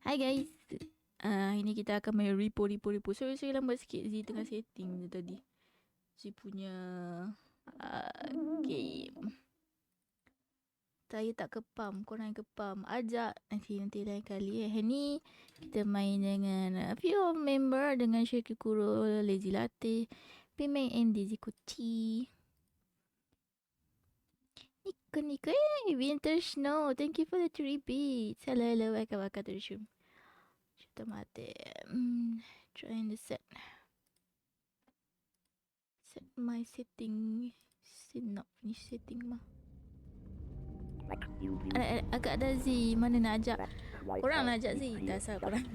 Hai guys. Ini kita akan main repo. Sorry lambat sikit Z tengah setting je tadi. Z punya game. Saya tak kepam, korang kepam. Ajak nanti lain kali. Hari ni kita main dengan few member dengan Syekh Kuro, Lazy Latte, Pemain Andy Zikuti. Nico, Winter Snow. Thank you for the 3 beats. Hello, welcome to the stream. Kita mati. Trying to set my setting. Still not finish setting mah. Agak ada Z. Mana nak ajak? Korang nak ajak Z. Dasar korang.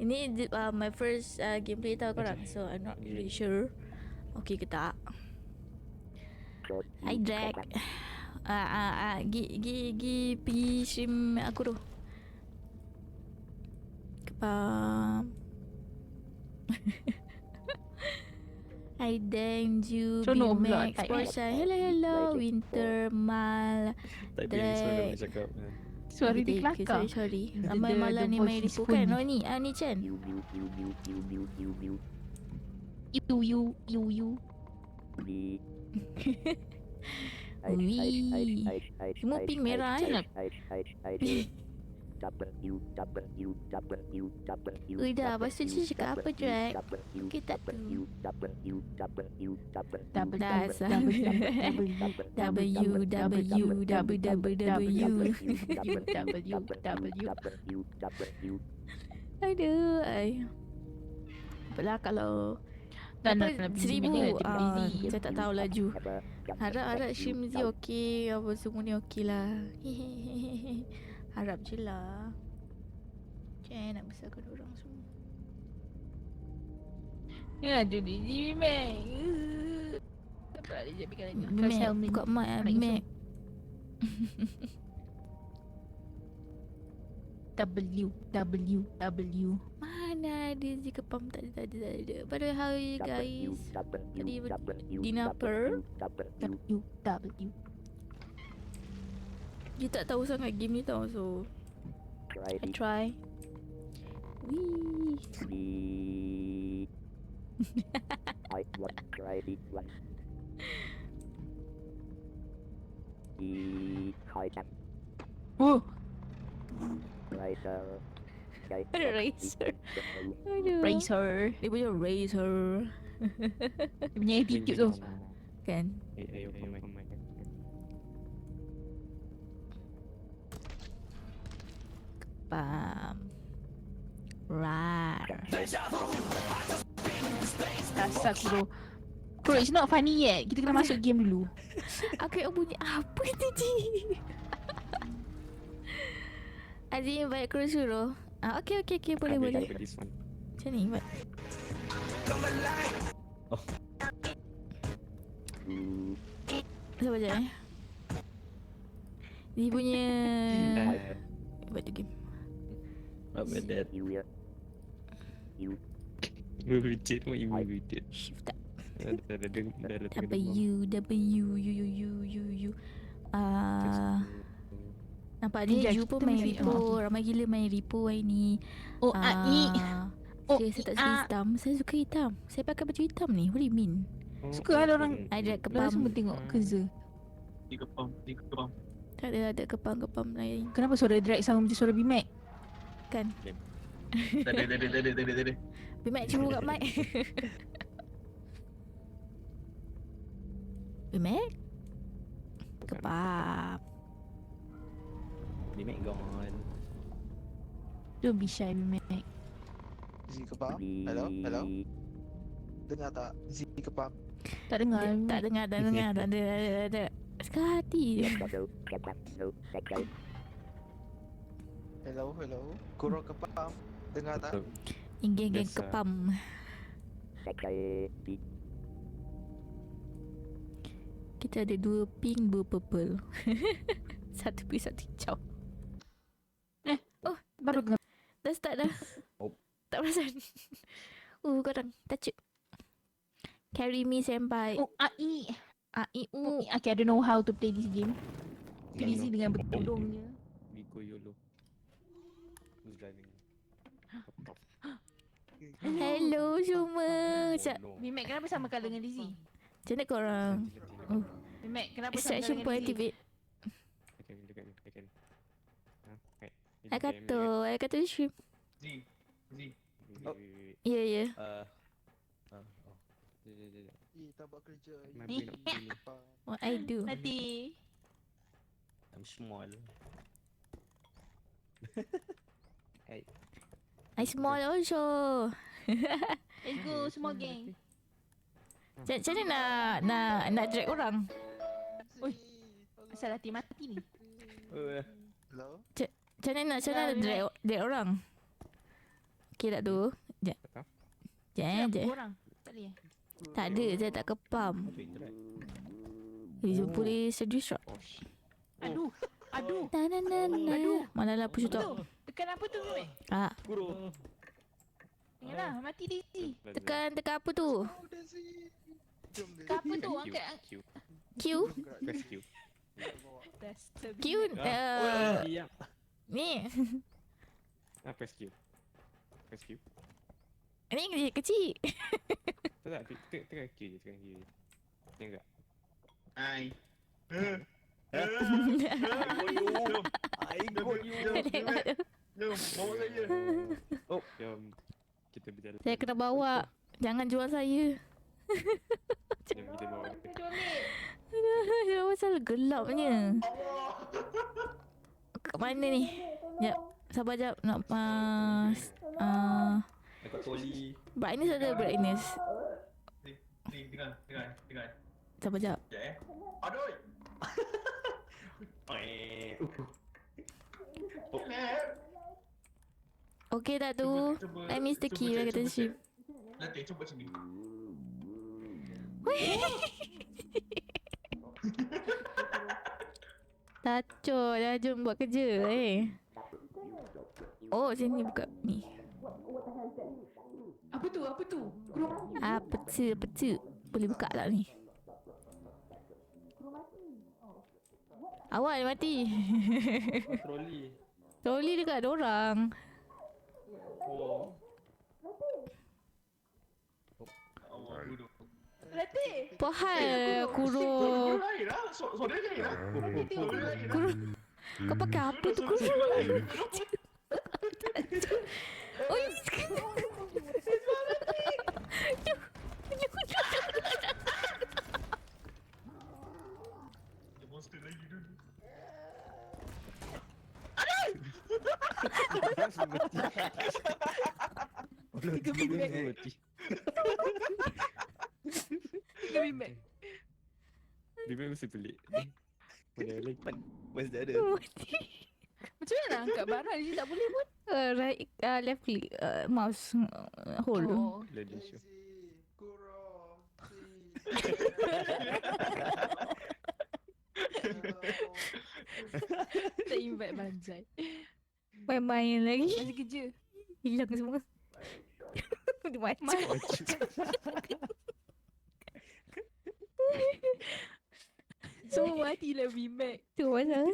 Ini my first gameplay tau korang. So I'm not really sure. Okay ke tak? Hi Drag. Gi pergi stream aku tu. Kepam. Hi Dengju, B-Max, Porsche. Hello, Winter, Mal, Drag. Suara dia kelakar. Sorry. Ramai malam ni main repo kan? Oh ni, ni Chen. You. Wih. Semua pink merah kan? Udah, lepas tu dia cakap apa Drag? Okay tak tu. Dasar. Aduh, apalah kalau dapat 1000 saya tak tahu laju. Harap stream Z okey, apa semua ni okey lah. Harap je lah. Macam nak besarkan orang semua. Ya, ada di Mac. Tak ada je bikin lagi. Mac, buka mic lah Mac. W. Mana ada Z kepam, tak ada. Pada how are you guys? Tadi dinner per W. Dia tak tahu sangat game ni tau, so I try. Wee. Oh, Racer. Racer. Dia punya Racer. Dia punya attitude tu. Kan? Pam. Rar. Rasa Kuro. Kuro, it's not funny yet. Kita kena masuk game dulu. Aku yang bunyi apa tu Ji? Aziz invite aku suruh. Okay, boleh. Macam ni invite. Oh. Sabar je Dia punya invite game. Apa that? Wujud mau ibu wujud. Shift tak. Dah W. Nampak ni Ju pun main repo. Ramai gila main repo hari ni. Oh, ni. Saya tak suka hitam. Saya suka hitam. Saya pakai baju hitam ni. What do you mean? Suka ada orang. Ada Orang kepam. semua tengok Kenza. Di kepam. Tak ada kepam lain. Kenapa suara drag sama macam suara B-Mac? Kan? Tak ada. Bimak cuba kat mic. Bimak? Kepap. Di make gone. Don't be shy, B-Mac. Z kepam? Hello? Dengar tak? Z kepam? Tak dengar. Tak dengar. Tak ada. Sekali hati je. Hello? Kuro kepam? Dengar tak? Geng Biasa. kepam. Kita ada 2 pink, 2 purple. 1 pink, 1 hijau. Baru dengar. Dah start dah. Oh. Tak perasan. Korang touch it. Carry me senpai. Oh, AI. I-U. Okay, I don't know how to play this game. Crazy dengan bertolongnya. Go YOLO. Who's driving? Hello semua. Oh, no. Bimek kenapa sama colour dengan Lizzie? Macam mana korang? Oh, Bimek kenapa sama extraction colour point dengan Lizzie? activate. I can. Right. I kata stream. Wait. Ya, ya. Sekejap. Tak buat kerja. My Zi brain not feeling. Kepam. What I do? Nanti. I'm small. I small also. Let's go semua geng. Macam mana nak drag orang? Oi. Asal hati mati ni. Hello? Macam mana nak drag orang? Okay tak tu? Sekejap. Siap Sekejap. orang. Tak boleh. Tak ada, saya tak kepam. Boleh serius tak? Oh shit. Aduh. Aduh. Aduh. Mana lah push Apa tu? tu? Tekan apa tu Bimek? Ah, Guru. Ingatlah mati Lizzie. tekan apa tu? Oh, dah Zi. Jom dia. Tekan apa tu? Angkat. Q. Q? Press Q. Q? Diam. Ni. Press Q. Press Q. Ni kecil. Tak. Tekan Q je. Tengok tak? Hai. Jom, bawa saya. Oh, jom. Kita berjalan. Saya kena bawa. Jangan jual saya. Jom kita bawa. Jom ambil. Aduh, pasal gelapnya. Kat mana ni? Sekejap. Sabar sekejap. Nak Dekat toli. brightness ada brightness. Dengar. Sabar sekejap. Aduh. Okay tak tu? I miss the key lah kata stream. Nanti cuba sini. Tacoh dah, jom buat kerja Oh, sini buka ni. Apa tu? Guru Peta. Boleh buka tak ni? Awak yang mati. Troli. Troli dekat ada orang. Oh. Latih. Pohal kurung. lain lah. Suara lain lah. Kurung. Kau pakai apa tu kurung? Oh, Monster lagi dulu. Tiga bimek. Tiga bimek. Bimek mesti pelik. Mana lagi? Masih ada. Macam mana nak angkat barang ni tak boleh pun? Right, left click, mouse, hold. Oh. Lady show. Zi. Kuro. Zi. Tak invite banjai. Main-main lagi. Masih kerja. Hilang semua. Dia macam. Semua matilah bimek. Tu pasal.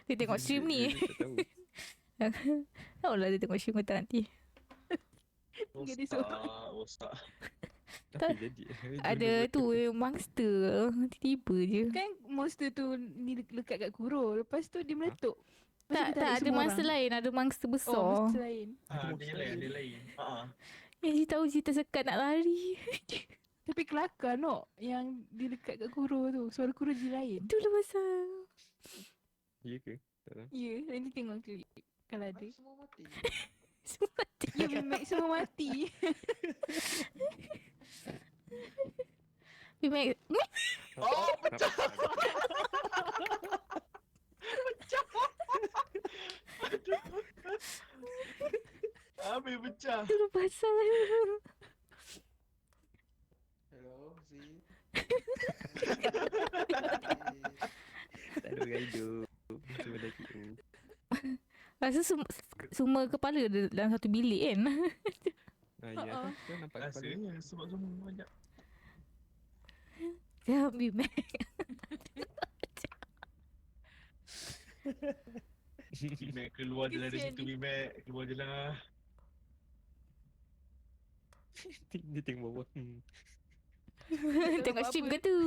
Dia tengok stream ni. Tak tahu. Tahu lah dia tengok stream kata nanti. Jadi semua. Osak. Tapi jadi. Ada tu monster. Tiba-tiba je. Kan monster tu ni lekat kat kurung. Lepas tu dia meletup. Lepas tu Tak, dia tarik ada semua monster orang. lain. Ada monster besar. Oh, monster lain. Dia lain. Yang dia tahu cerita sekat nak lari. Tapi kelakar no. Yang dia dekat kat kurung tu. Suara kurung je lain. Itulah pasal. Ya ke? Tak tahu. Ya, nanti tengok klip. Kalau ada. Semua mati. Semua mati. Ya, bimek semua mati. Bimek. Oh, pecah. Habis pecah. Itulah pasal. Hello, Zi. Tak ada orang hidup. Cuma dah tu. Rasa semua kepala ada dalam satu bilik kan. Ya, kan nampak kepala. Rasanya sebab semua banyak. Jangan Bimek. Bimek keluar je lah dari Kesian situ, ni. Bimek. Keluar je lah. Dia tengok bawah. Tengok buat stream apa. ke tu?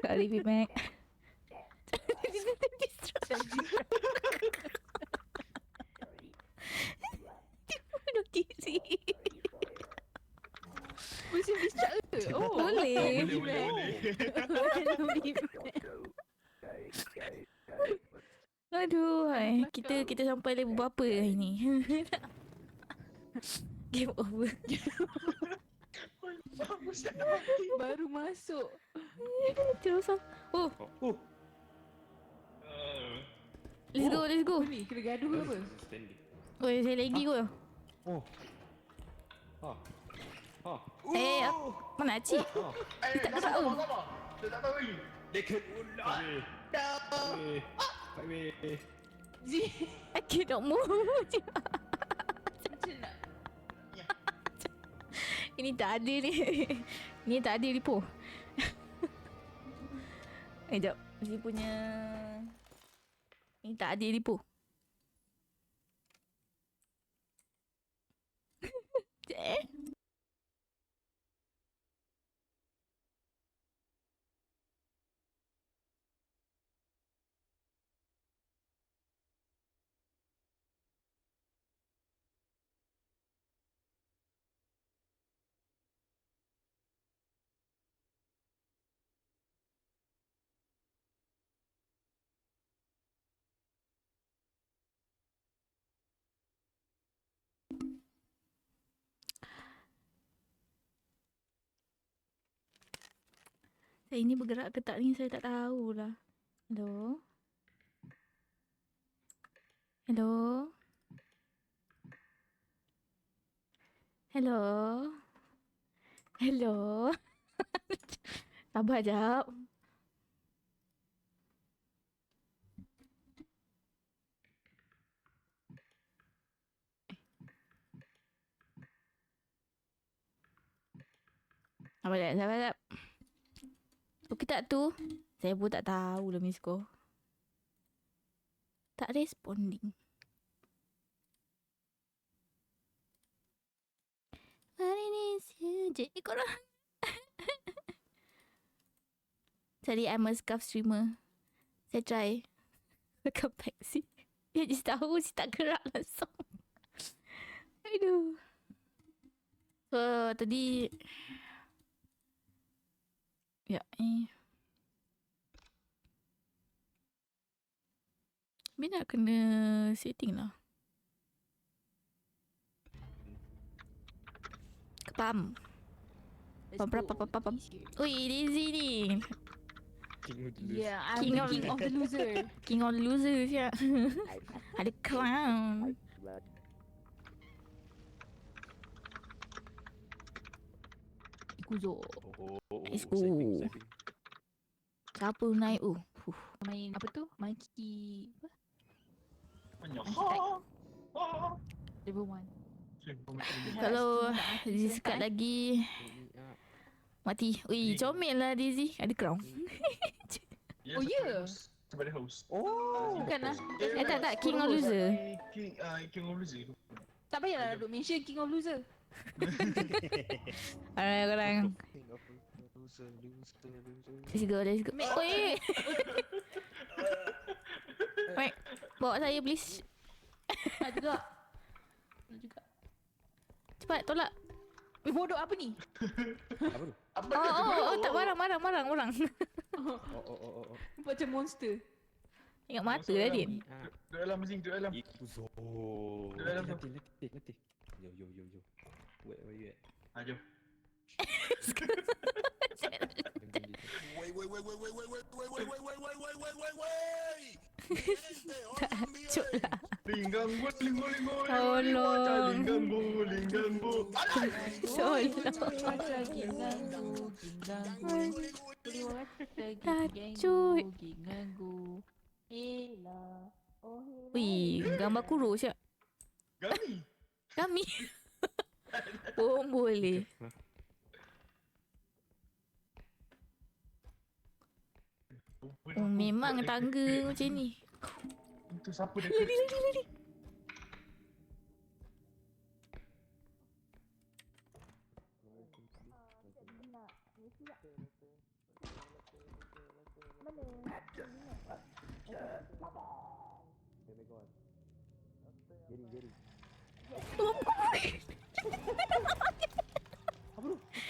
Sorry, Bimek. Bunuh diri. Mesti distract ke? Oh, Boleh. Boleh. Bunuh Bimek. Aduh, hai. Kita sampai level berapa hari ni? Game over. Baru masuk. Terus ah. Oh, let's go, let's go. Apa ni? Kena gaduh ke apa? Standing. Oh, saya lagi kot. Oh. Ha. Ha. Eh, mana Acik? Ha. Dia tak gerak tu. Dia tak tahu lagi. Dia kena ular. Weh. Zee. I cannot move. Macam nak. Ini tak adil ni. Ni tak adil Lipo. Sekejap. Dia punya... Ini tak adil Lipo. Eh? Saya ni bergerak ke tak ni saya tak tahulah. Hello? Hello? Hello? Hello? Sabar jap. Sabar jap. Okey tak tu? Saya pun tak tahu lah miss call. Tak responding. Hari ni saja korang. Sorry, I'm a scarf streamer. Saya try. Welcome back sih. Dia just tahu si tak gerak langsung. Aduh. So, tadi... Ya, Bin nak kena setting lah. Pam. Pam. Ui, Daisy ni. King of the Loose. Yeah, I'm King the of- king of the loser. King of loser siap. Ada clown. Ikuzo. Let's go. Siapa naik? Main apa tu? Mikey. Apa? Banyak. Level 1. Kalau Daisy sekat lagi mati. Ui, comel lah Daisy. Ada crown. Oh, ya? Sebab dia host. Oh. Bukan lah. Tak. King of loser. King of Loser. Tak payahlah duk mention king of loser. Alright korang. Let's go. Ui. Baik. Bawa saya please. Nak juga. Nak juga. Cepat tolak. Bodoh apa ni? Apa tu? Oh, tak barang. Oh. Macam monster. Tengok mata lah dia. Duduk dalam mesin, duduk dalam. Ikuzo. Dalam tu. Letih. Yo. Where you at? Jom. Tajuk lah. Linggambu. Tolong. Linggambu. Tajuk. Wih, gambar kurus siap. Gami. Kami. Oh, boleh. Oh, memang tangga macam ni. Itu siapa dia? Lari.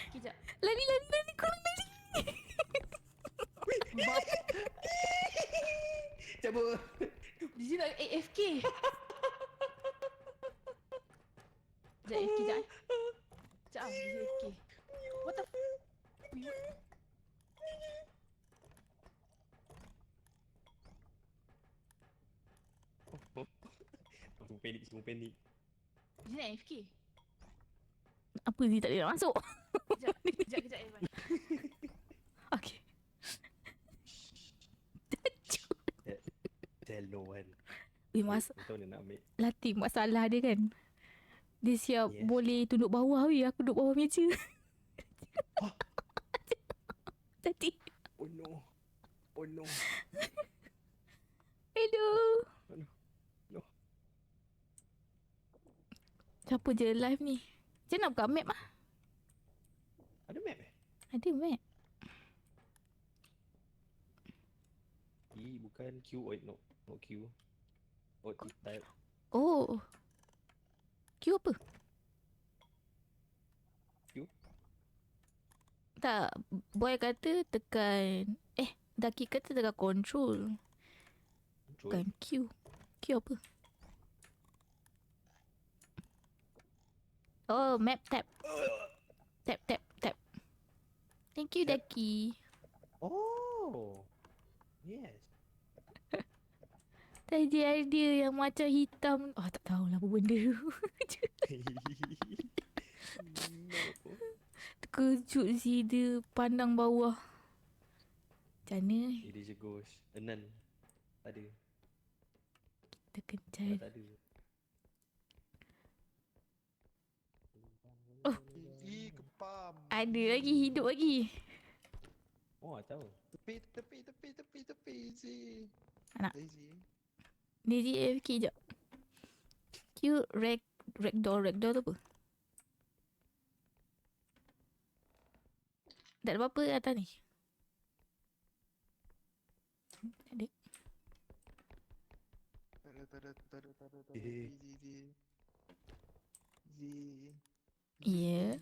Kejap. Lari, korang lari. Cabut. DJ nak AFK. Sekejap AFK sekejap. Sekejap DJ AFK. What the Semua panik. DJ nak AFK. Apa ni tak boleh nak masuk? Kejap Evan. Okay. Tell no one. Tahu dia nak ambil. Latih masalah dia kan. Dia siap Yes. boleh tunduk bawah weh. Aku duduk bawah meja. Tadi. Oh no. Hello. No. Siapa je live ni? Macam nak buka map lah. Ada map eh? Ada map. Bukan Q. Oh, no. Not Q. Oh, type. Oh. Q apa? Q? Tak. Boy kata tekan. Daki kata tekan control. Bukan Q. Q apa? Oh, map tab. Tap. Thank you, Daki. Oh. Yes. Tadi idea yang macam hitam. Oh, tak tahulah apa benda tu. No. Terkejut si dia pandang bawah. Macam mana? It is a ghost. Anan. Tak ada. Kita kencai. Tak ada. Kepam. Ada lagi, hidup lagi. Oh, tahu. Tepi Easy. Anak. Easy. Daisy AFK jap. Q ragdoll tu apa? Tak ada apa-apa atas ni. Tak ada. Tak ada. Eh. Z. Ya.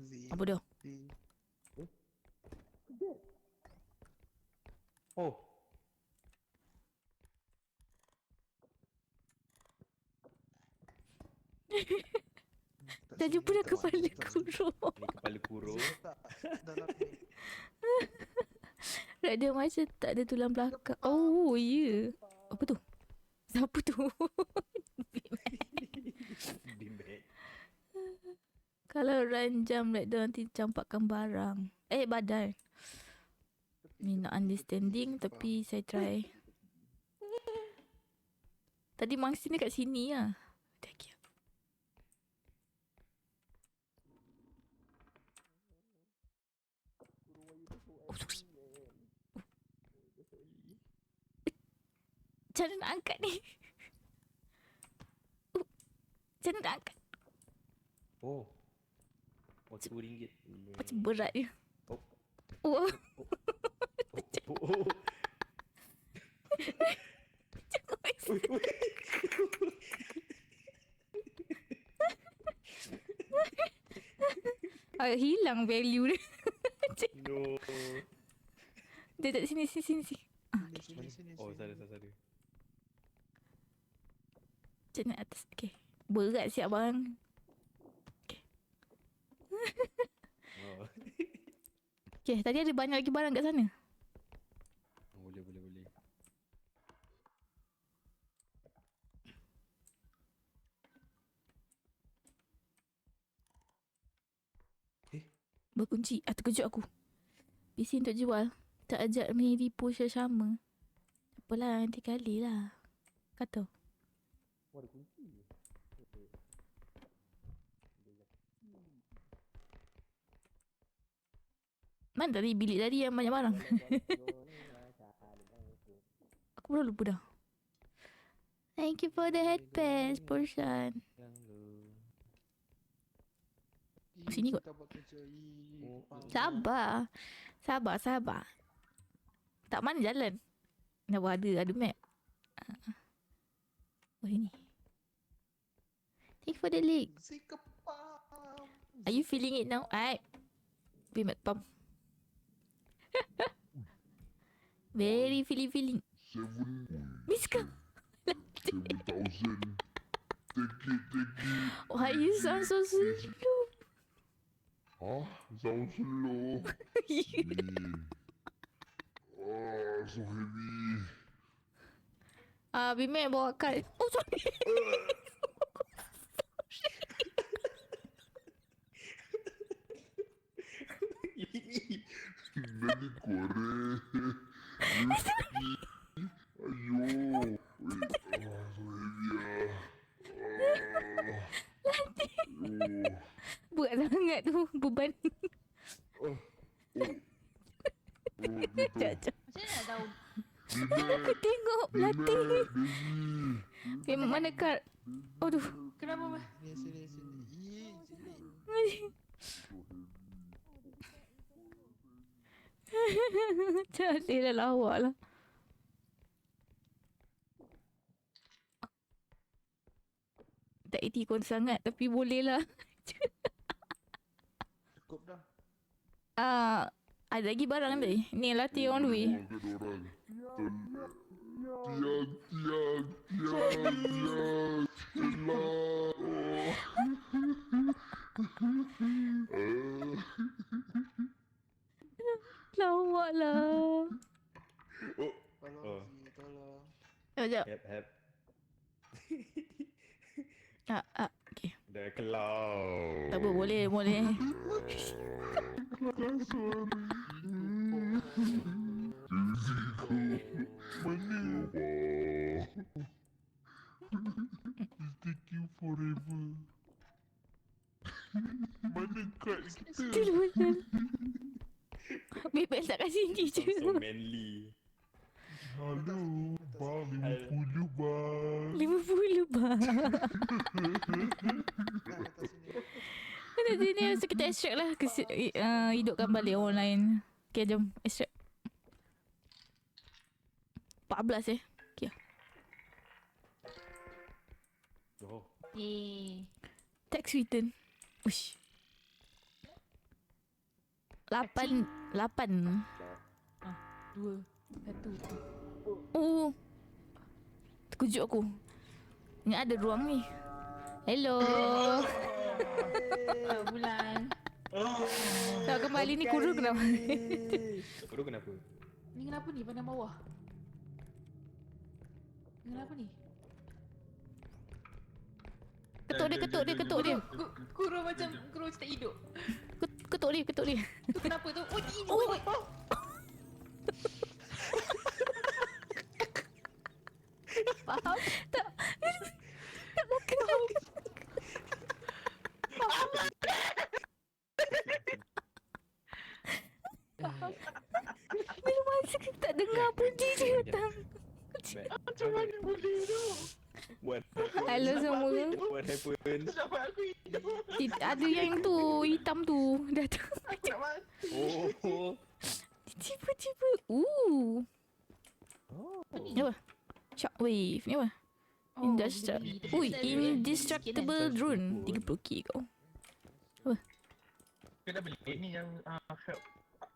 Z. Apa dah? Oh. Dah jumpa dah kepala kurung. Ni kepala kurung. Tak dalam ni. Dia macam tak ada tulang belakang. Oh, ya. Apa tu? Siapa tu? Bimbet. Kalau ranjam ragdoll nanti campakkan barang. Badan. Ni nak understanding tapi saya try. Tadi mangsin dekat sini lah. Thank you. Oh, sorry. Macam mana nak angkat ni? Macam mana nak angkat? Oh. Oh, RM10. Macam berat dia. Oh. Oh. Oh. Hilang value dia. No. Dia tak sini. Sini. Oh, salah. Macam mana atas? Okay. Berat siap bang. Okay. Oh. Okay, tadi ada banyak lagi barang kat sana. Boleh. Berkunci. Terkejut aku. PC untuk jual. Tak ajak Mary push sama. Apalah, nanti kali lah. Kata. Oh, ada kunci. Mana tadi bilik tadi yang banyak barang? Aku baru lupa dah. Thank you for the headpants, Porshan. Sini kot. Kita buat kerja. Sabar. Tak mana jalan? Dah ada map. Oh ini. Thank you for the link. Zik kepam. Are you feeling it now? Alright. Be mat pump. Very feeling. Miska. 7,000. Take it. Why you sound so slow? Huh? Sounds slow. So heavy. Bimek bawa kad. Oh, sorry. Nani korek. Ayo. Wait. So heavy Buat sangat tu beban. Jap. Macam mana nak tahu? Aku tengok pelatih. Memang mana kad? Aduh. Kenapa? Sini. Cantik lah lawak lah. Tak etikon sangat tapi boleh lah. Cukup dah. Ada lagi barang tadi. Ni latih on the way. Lawak lah. Tolong Zik, tolong. Sekejap. Hep. Okay. Dah kelau. Tak apa, boleh. Take you forever. Mana kad kita? Still boleh. Bebek tak kasi ni je. So manly. Halo, bang 50 bang. 50 bang. Dah atas sini. Kat sini so kita extract lah. Hidupkan balik online. Okay, jom extract. 14 Okay. Oh. Tax return. Ush. 8. 2, 1. Oh. Terkejut aku. Ni ada ruang ni. Hello. Bulan. Tak kembali ni kurus kenapa? Kau kenapa? Ni kenapa ni pandang bawah? Ni kenapa ni? Ketuk dia. Kurus macam kurus tak hidup. Ketuk dia. Tu kenapa tu? Oh, ini. Faham? Tak. Tak makan. Bila masa kita tak dengar bunyi je datang. Macam mana boleh tu? Halo semua. What happened? Ada yang tu, hitam tu. Datang. Oh. Tiba-tiba. Ni apa? Shockwave. Ni apa? Indestructible drone. 30k kau. Kita beli ni yang help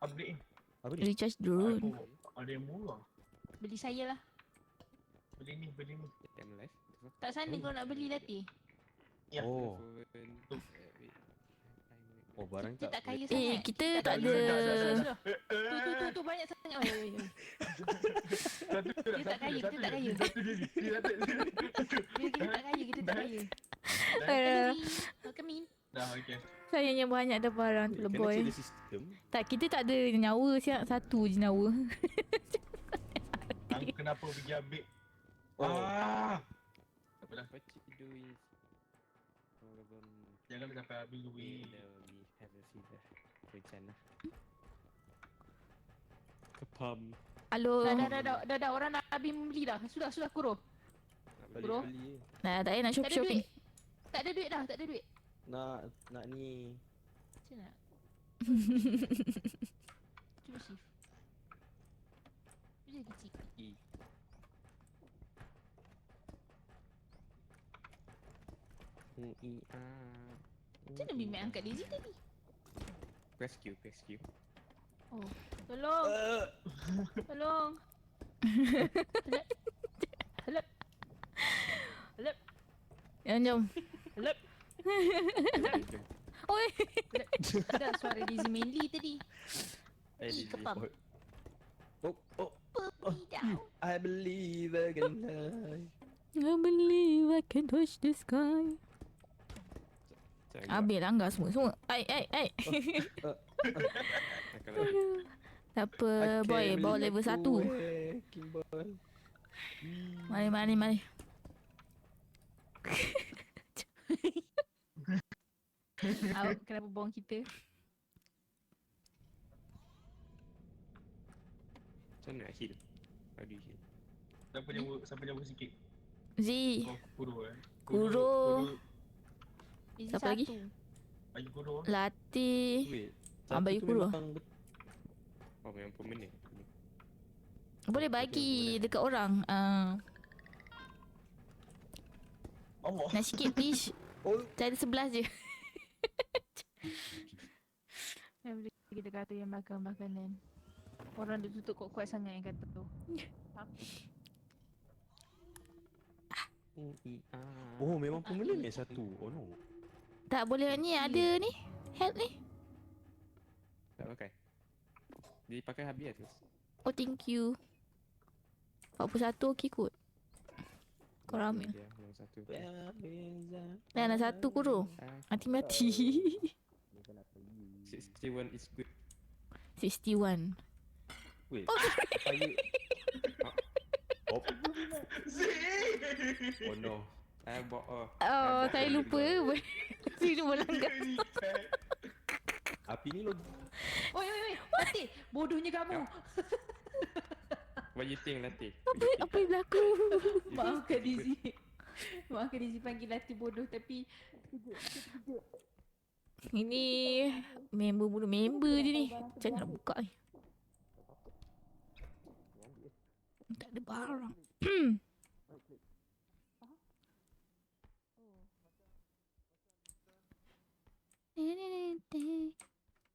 upgrade ni. Apa ni? Recharge drone. Ada yang murah. Beli saya lah. Beli ni. Time life. Tak sana kau nak beli latih. Ya. Oh. Oh, barang Kita tak kaya Eh, sangat. kita tak ada. Sudah. Tu banyak sangat. Oi. Kita tak kaya. Satu diri. Kita tak kaya. Welcome in. Dah okey. Sayangnya banyak dah barang tu Kena boy. cek sistem. Tak, kita tak ada nyawa siap. Satu je nyawa. Hang kenapa pergi ambil? Oh. Tak apalah. What you doing? Jangan sampai ambil duit. We have a fever. Hujan lah. Pam. Halo. Dah. Orang nak habis membeli dah. Sudah, Kuro. Nak Bro. beli. Nah, tak payah nak Tak ada shopping. duit. Tak ada duit dah, tak ada duit. Nak ni. Macam mana? Cuba shift. Dia kecil. E. Macam mana Bimek angkat Daisy tadi? Press Q. Oh, tolong. Tolong. Help. Jom. Help. Oi. Ada suara Daisy mainly tadi. kepam. Oh, Puppy down. I believe I can fly. I believe I can touch the sky. Habis langgar semua. Ai. Tak apa, boy. Bawa level 1. Mari. Awak kenapa buang kita? Macam mana nak heal? How do you heal? Siapa jago sikit? Z. Oh, Kuro Kuro. Daisy Siapa lagi? satu. Bagi Kuro. Latih. Wait. Abang satu tu Kuro. memang permanent. Boleh bagi dekat orang. Allah. Nak sikit please. Cari 11 je. Yang boleh kita kata yang makan makanan. Orang dia tutup kuat-kuat sangat yang kata tu. Oh, memang permanent ni satu. Oh no. Tak boleh ni, ada ni. Help ni. Tak pakai. Dia pakai habis terus. Oh, thank you. 41 okey kot. Kau ramai. Dia yang satu. Dah nak satu Kuro. Mati-mati. 61 is good. 61. Wait. Oh, Oh no. Oh, saya lupa. Saya lupa langgar. Api ni lagi. Oi. Latih. Bodohnya kamu. What you think, Latih? Apa yang berlaku? Maafkan Daisy. Maafkan Daisy panggil Latih bodoh tapi Ini member je ni. Macam mana nak buka ni? Tak ada barang.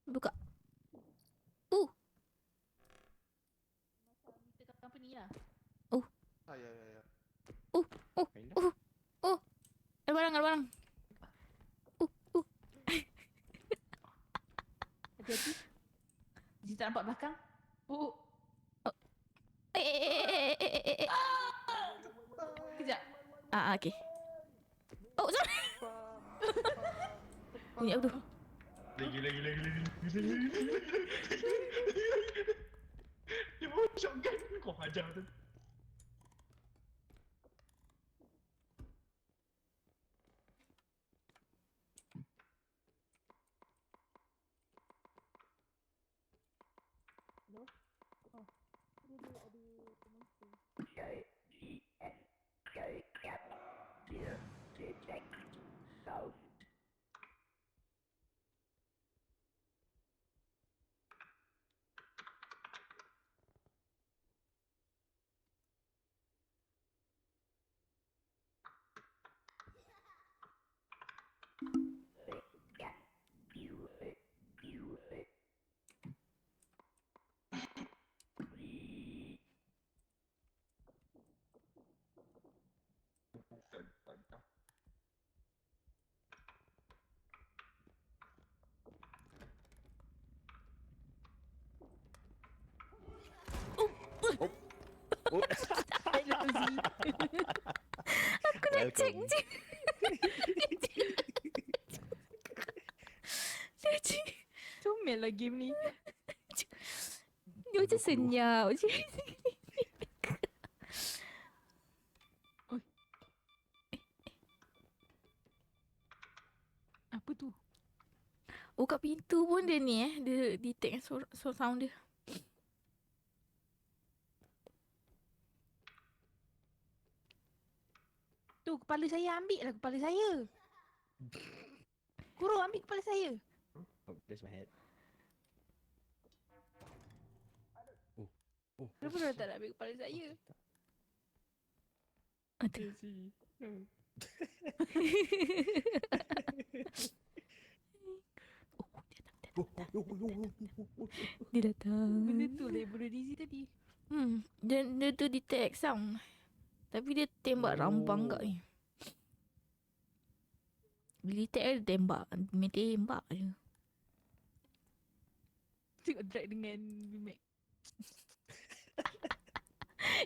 Buka. kita company lah. Ya. Ada barang. Hati-hati. Daisy tak nampak belakang. Oh. Kejap. Okay. Oh, sorry. Bunyi apa tu? Lagi. Dia bawa shotgun. Kau hajar tu. Oh. Aku nak check je. Comel lah game ni. Dia macam senyap je. Apa tu? Oh, kat pintu pun dia ni Dia detect sound dia. Tu kepala saya, ambil lah kepala saya. Kuro, ambil kepala saya. Oh, that's my head. Oh. Kenapa kau tak nak ambil kepala saya? Aduh. Dia datang. Benda tu lah yang bunuh Dizzy tadi. Dia tu detect sound. Tapi dia tembak rambang kat ni. Bila detect dia tembak. Main tembak je. Tengok drag dengan Bimek.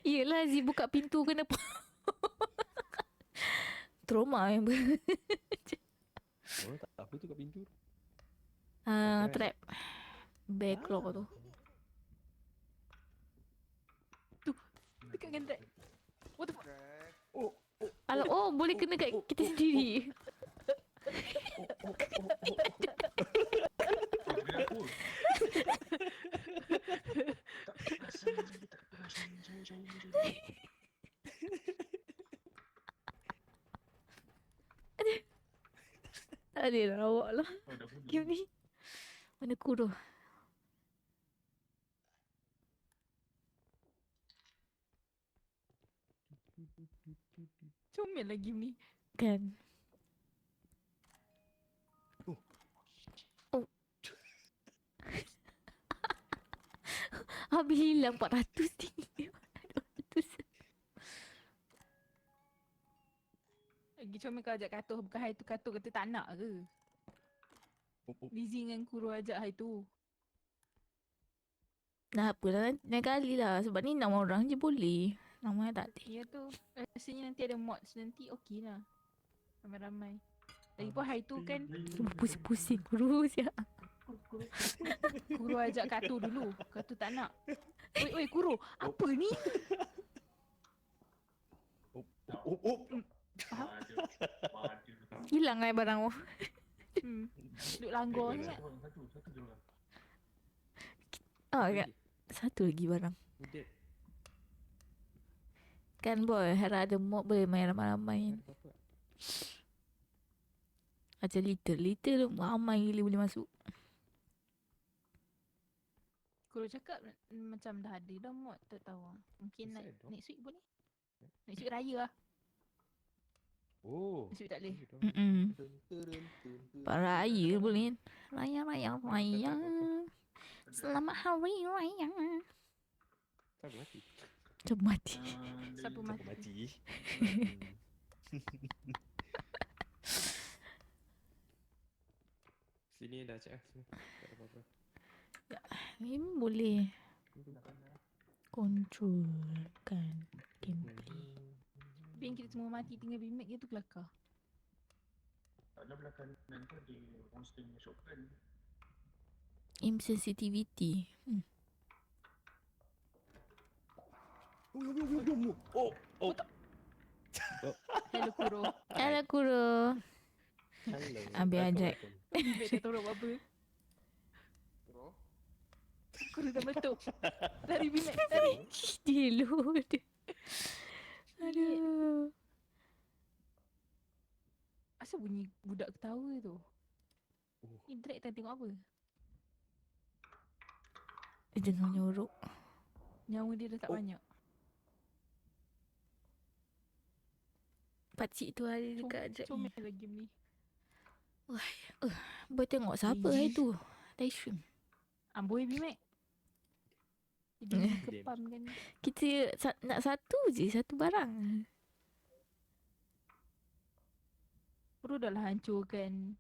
Yelah Zee buka pintu kenapa? Trauma yang Oh, tak apa tu kat pintu. trap. Bear claw tu. Dekat dengan drag. What the fuck? Drag. Alah, boleh kena kat kita sendiri. Dia apa? Tak perasan je, tak perasan. Jauh. Tak ada lah awak lah. Oh, dah bunuh. Game ni. Mana Kuro? Comel lah game ni. Kan. Oh. Habis hilang 400 tinggi. 200. Lagi comel kau ajak Kato. Bukan hari tu Kato kata tak nak ke? Dizzy dengan Kuro ajak hari tu. Dah apalah, lain kali lah. Sebab ni 6 orang je boleh. 6 orang tak boleh. Ya tu. Rasanya nanti ada mods. Nanti okey lah. Ramai-ramai. Lagipun hari tu kan Cuma pusing-pusing Kuro siap. Kuro ajak Kato dulu. Kato tak nak. Oi Kuro. Apa ni? Hilang lah barang tu. Duduk langgar ni kan. Satu je lah. Kan. Satu lagi barang. Udah. Kan boy, harap ada mob boleh main ramai-ramai. Macam little ramai gila boleh masuk. Kuro cakap macam dah ada dah mod. Tak tahu lah. Mungkin Mesti ada. next week boleh. Next week raya lah. Oh. Next week tak boleh. Pak Raya boleh. Raya. Selamat Hari Raya. Siapa mati? Cepat mati. Siapa Siapa mati? mati? Sini dah cak semua. Tak ada apa-apa. Ni boleh kontrolkan gameplay. Bin kita semua mati tinggal Bimek je tu kelakar. Tak ada belakang nanti ada monster punya shotgun. Aim sensitivity. Oh. Hello Kuro. Alah Kuro. Hello. Ambil ajak. Bimek dah tahu nak buat apa. Bro. Kuro dah meletup. Lari Bimek, lari. Dia load. Aduh. Asal bunyi budak ketawa tu? Oh. Ni drag tengok apa? Dia tengah nyorok. Nyawa dia dah tak banyak. Pakcik tu ada dekat ajak ni. Comel lah game ni. Boy tengok siapa hari tu. Live stream. Amboi Bimek. Dia kepam kan. Kita nak satu je. Satu barang. Kuro dah lah hancurkan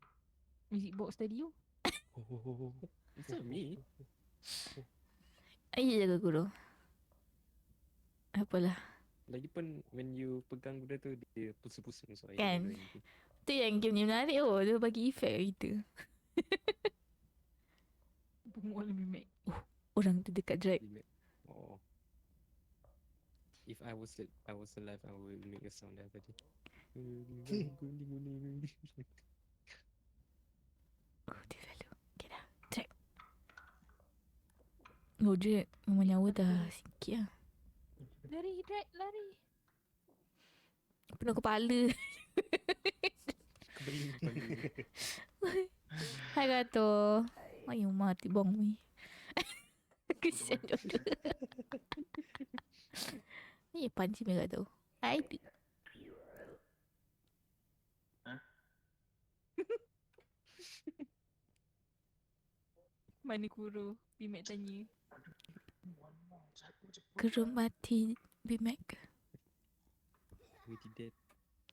music box tadi tu. It's not me. Ayo jaga Kuro. Apalah. Lagipun when you pegang benda tu dia pusing-pusing so Kan? Tu yang game ni menarik Dia bagi efek kat kita. Bungul lah Bimek. Orang tu dekat drag. Oh. If I was alive, I will make a sound there tadi. Dia lalu. Okay dah. Drag. Drag. Memang nyawa dah sikit lah. Lari, drag, lari. Penuh kepala. Kebeling kepala. Hai Gato. Ayo mati bong ni. Kesian dua-dua. Ni panci mereka tu. Hai tu. Mana Kuro? Bimek tanya. Gerung mati Bimek. We did that.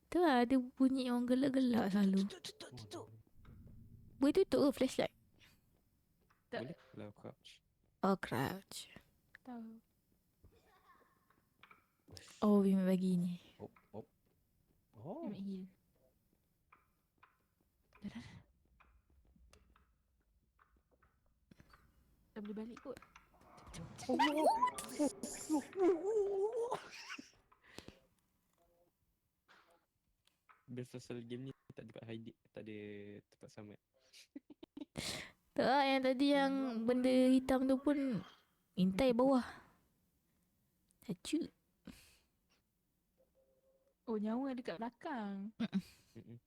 Tu lah ada bunyi orang gelak-gelak selalu. Tutup. Boleh tutup ke flashlight? Tak. Boleh kalau crouch. Oh crouch. Tahu. Oh Bimek bagi ni. Oh. Oh. Bimek heal. Dah. Dah boleh balik kot. Best pasal game ni tak ada tempat hide, tak ada tempat selamat. Tak lah yang tadi yang benda hitam tu pun intai bawah. Hacu. Oh, nyawa dekat belakang. Mm-mm.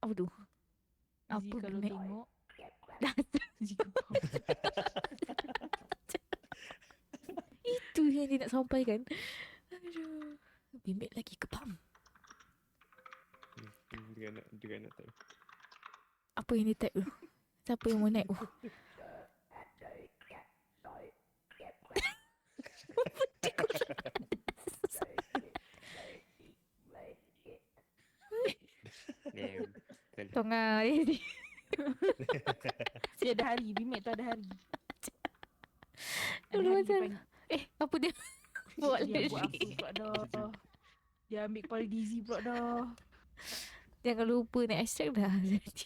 Apa tu? Apa Apa kalau Bimek? tengok Dah. Itu yang dia nak sampaikan. Aduh. Bimek lagi kepam. Dia nak tahu. Apa yang dia type tu? Siapa yang mau naik tu? Damn. Tengah dia. dia ada hari. Bimek tu ada hari. Ada Dulu hari macam apa dia buat dia buat lagi? apa pula dah. Dia ambil kepala Dizzy pula dah. Jangan lupa nak extract dah. Lepas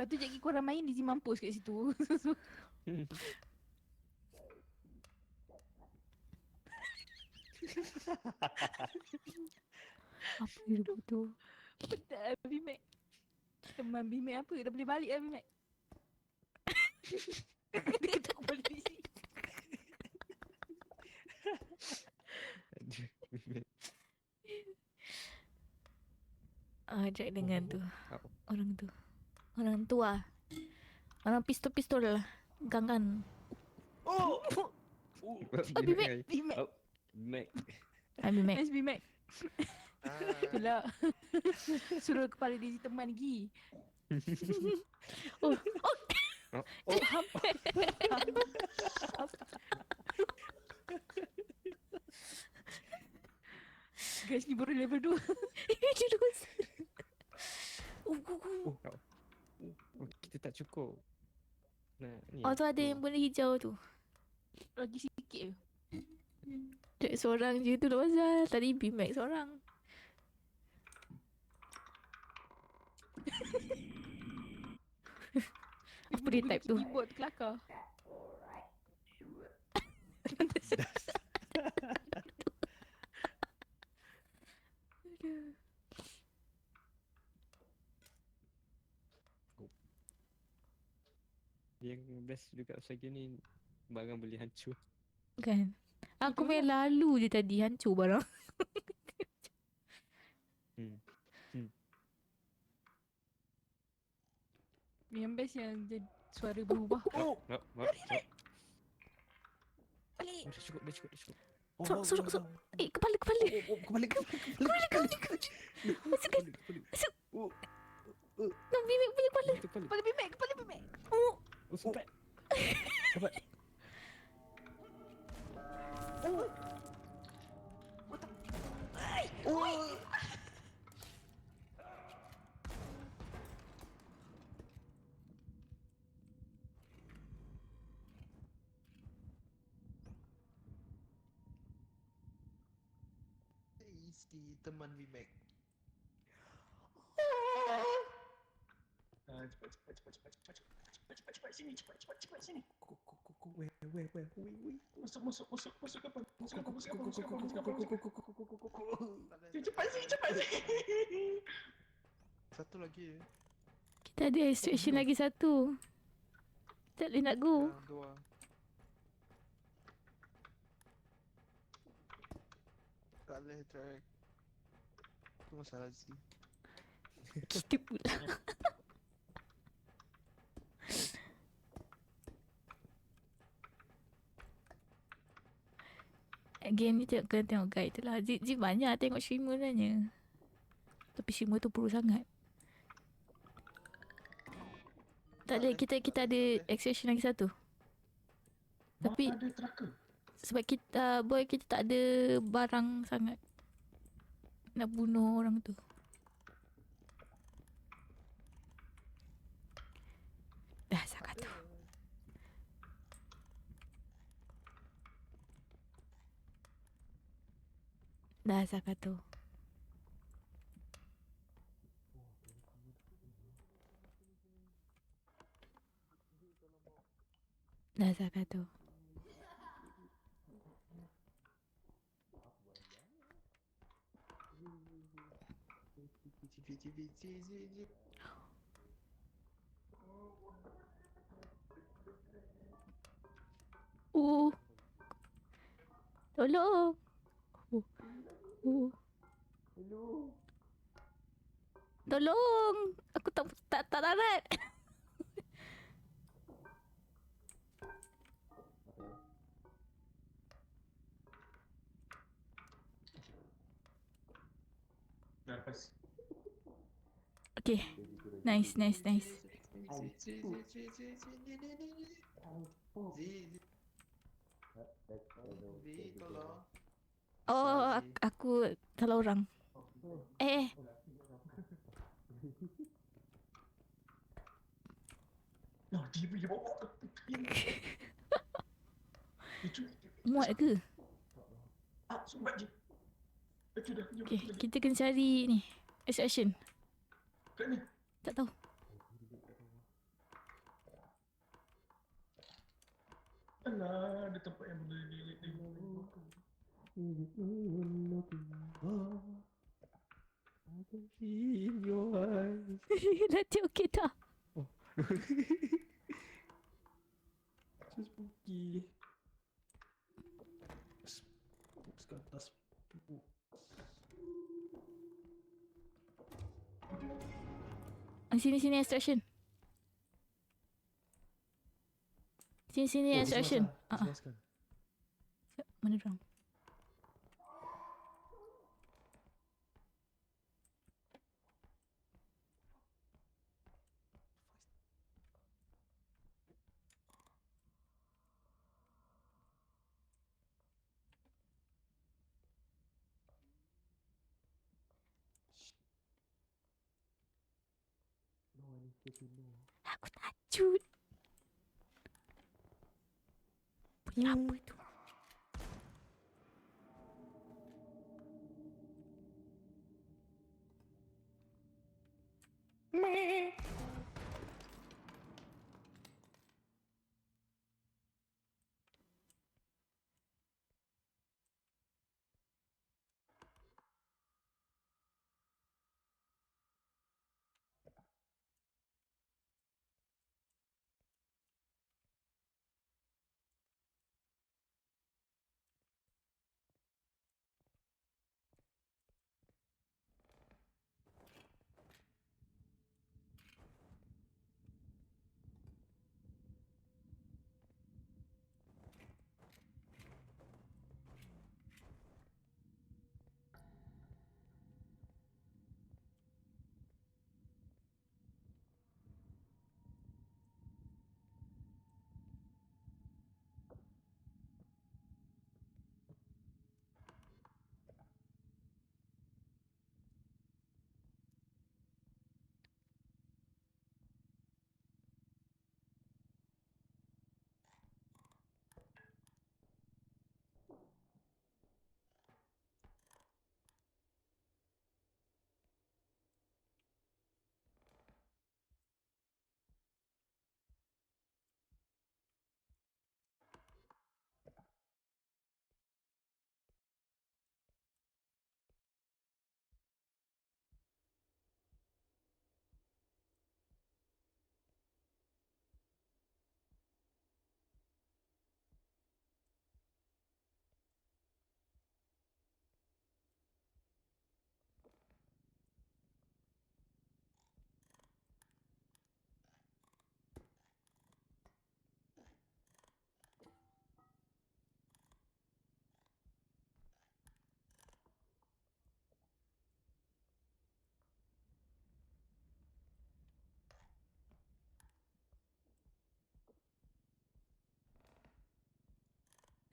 tu jadi korang main Dizzy mampus kat situ. Apa dia tu? Betul Bimek. Teman Bimek apa? Dah boleh balik lah Bimek. Dia ketuk kepala Dizzy. Jack dengan tu. Oh. Orang tu. Orang tua. Orang pistol-pistol lah. Gang-gang. Bimek. Bimek. Oh, Mac. Ambil Mac. Nice Bimek. Itulah. Suruh kepala Dizzy teman lagi. Oh. Guys ni baru level 2. Terus. Oh, kita tak cukup. Nah, ni. Oh tu ada yang benda hijau tu. Lagi sikit je. Jack seorang je tu dah pasal. Tadi Bimek seorang. Apa dia type tu? Keyboard kelakar. Yang best juga pasal game ni, barang boleh hancur. Kan? Aku main lalu je tadi hancur barang. Yang best yang suara berubah. Oh. Balik. Dah cukup. Sorok. Kepala. No, Bimek punya kepala. Kepala Bimek. Oh, sempat. Dapat. Iski teman Bimek. Cepat sini. Where? Masuk kapal. Cepat sini. Satu lagi. Kita ada extraction lagi satu. Tak boleh nak go. Yang dua. tak boleh drag. Tu masalah sih. Kita pula. Game ni kena tengok guide tu lah. Zee banyak tengok streamer sebenarnya. Tapi streamer tu perlu sangat. Tak ada, kita ada exception lagi satu. Tapi Mana ada tracker? sebab kita boy kita tak ada barang sangat nak bunuh orang tu. Dah sangat tu. Dah sangat tu. Dah sangat tu. Tolong. Tolong. Aku tak darat. Dah lepas. Okay. Nice. Tolong. Oh, aku salah orang. Nah, dia pergi bawa ke tepi. Itu. Muat ke? Sumbat je. Itu dah. Okay, kita kena cari ni. Extraction. Kat ni. Tak tahu. Alah, ada tempat yang boleh lilit tengok. I can see in your eyes. Nanti okey tak? So spooky. Kat atas. Sini extraction. Sini extraction. Mana dorang? Aku takut. Bunyi apa tu?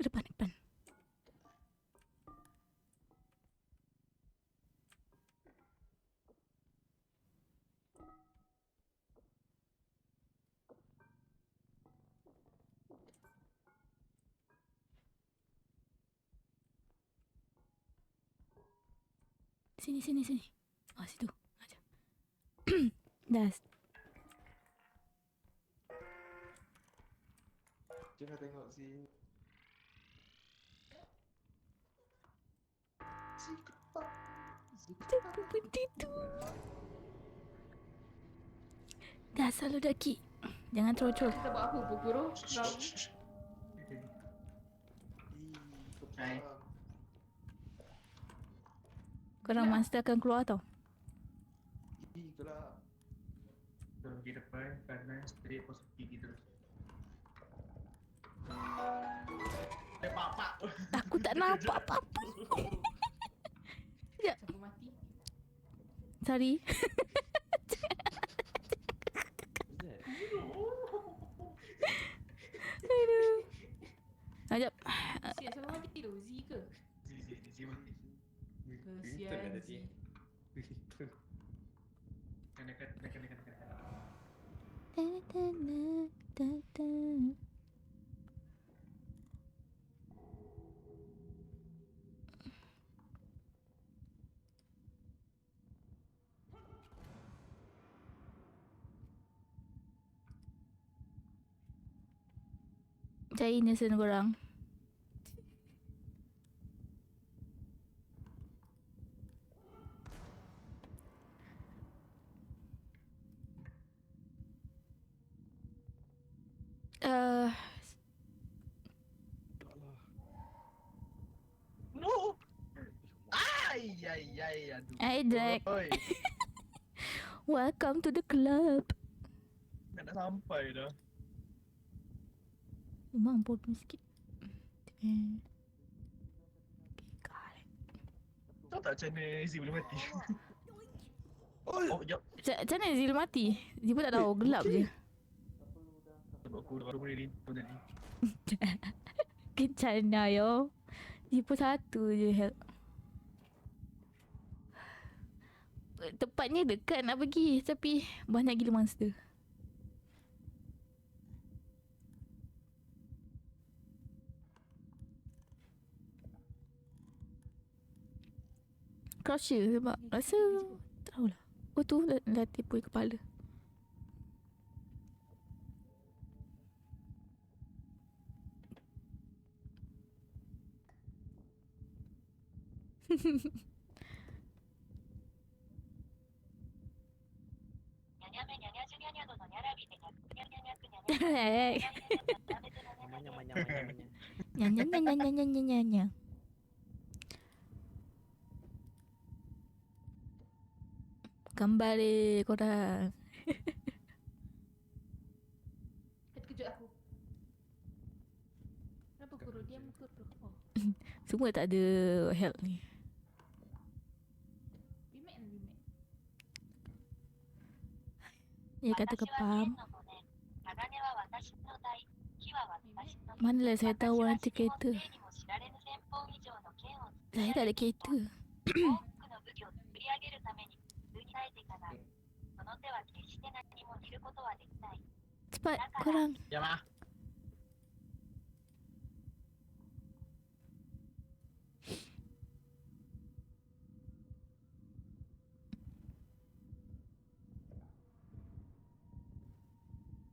Depan, depan. Sini, sini, sini. Oh, situ. Aja. Dah. Jangan tengok si kepak. Jangan berhenti tu. Dah selalu daki. Jangan terocol. Kita buat apa pun guru? Kau Kepak. Korang monster akan keluar tau. Gelap. Turun di depan kanan straight pos gigi terus. Pak. Aku tak nampak apa-apa. siapa mati? Sorry. What's that? Aduh. Sekejap. Siapa mati tu? Z ke? Zizi mati. Kesian ada Z. dia. Kena. Cari innocent korang. No. Ay. Aduh. Hi Jack. Oi. Welcome to the club. Tak nak sampai dah. Memang bodoh sikit. Tahu tak macam mana Z boleh mati? Oh, jap. Macam mana Zil mati? Dia pun tak tahu. Gelap je. Sebab aku baru boleh rindu tadi. Kencana yo. Dia pun satu je help. Tempatnya dekat nak pergi. Tapi banyak gila monster. Crusher sebab rasa tak tahulah. Oh tu dah tipu kepala. Hey. Nya. Gambar dia korang. Terkejut aku. Kenapa guru? Diam guru. Oh, Semua tak ada help ni. Bimek. Dia kata kepam. Manalah saya tahu nanti kereta. Saya tak ada kereta. Cepat korang. Jam ah.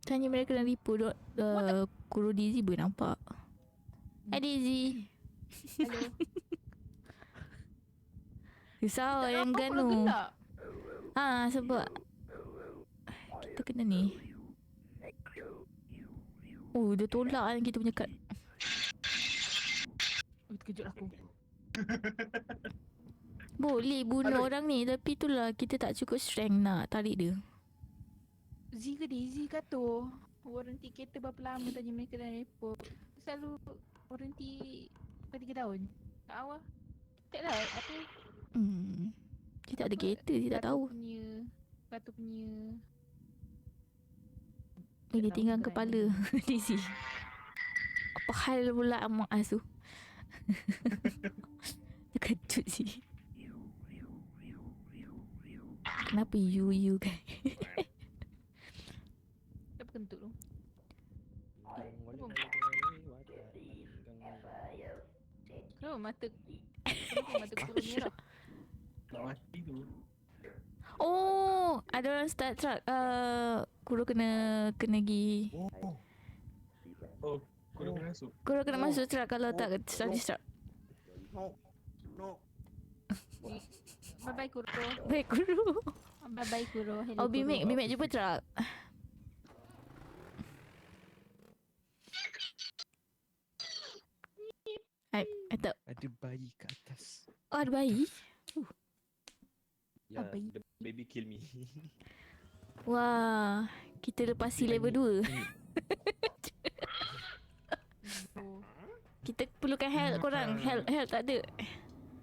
Tanya mereka nak report Guru Dizzy pun nampak. Hai Dizzy. Hello. Risau Tak yang nampak pula ganu. gelap. Sebab kita kena ni. Oh, dia tolak kan kita punya kad. Oh, terkejut aku. Boleh bunuh orang ni, tapi itulah kita tak cukup strength nak tarik dia. Z ke Daisy kata warranty kereta berapa lama tanya mereka dah report. Selalu warranty 3 tahun. Tak awal. Tak lah apa Dia tak ada apa, kereta, dia tak tahu. Batu punya Dia tinggal tahu kepala Dizzy. Apa hal pula Among Us tu? Terkejut sih. Kenapa you kan? Kenapa kentut tu? Kenapa mata kurung merah? Tak mati tu. Oh, ada orang start truck. Kuro kena pergi. Oh, kau dah masuk. Kuro kena masuk truck kalau tak start. Bye-bye Kuro. Baik Kuro. Bye-bye Kuro. Hello, Oh, Bimek jumpa truck. I tak. Ada bayi kat atas. Oh, ada bayi? Yeah, bayi? the baby kill me. Wah, kita lepasi level 2. Oh. Kita perlukan help korang. Help tak ada.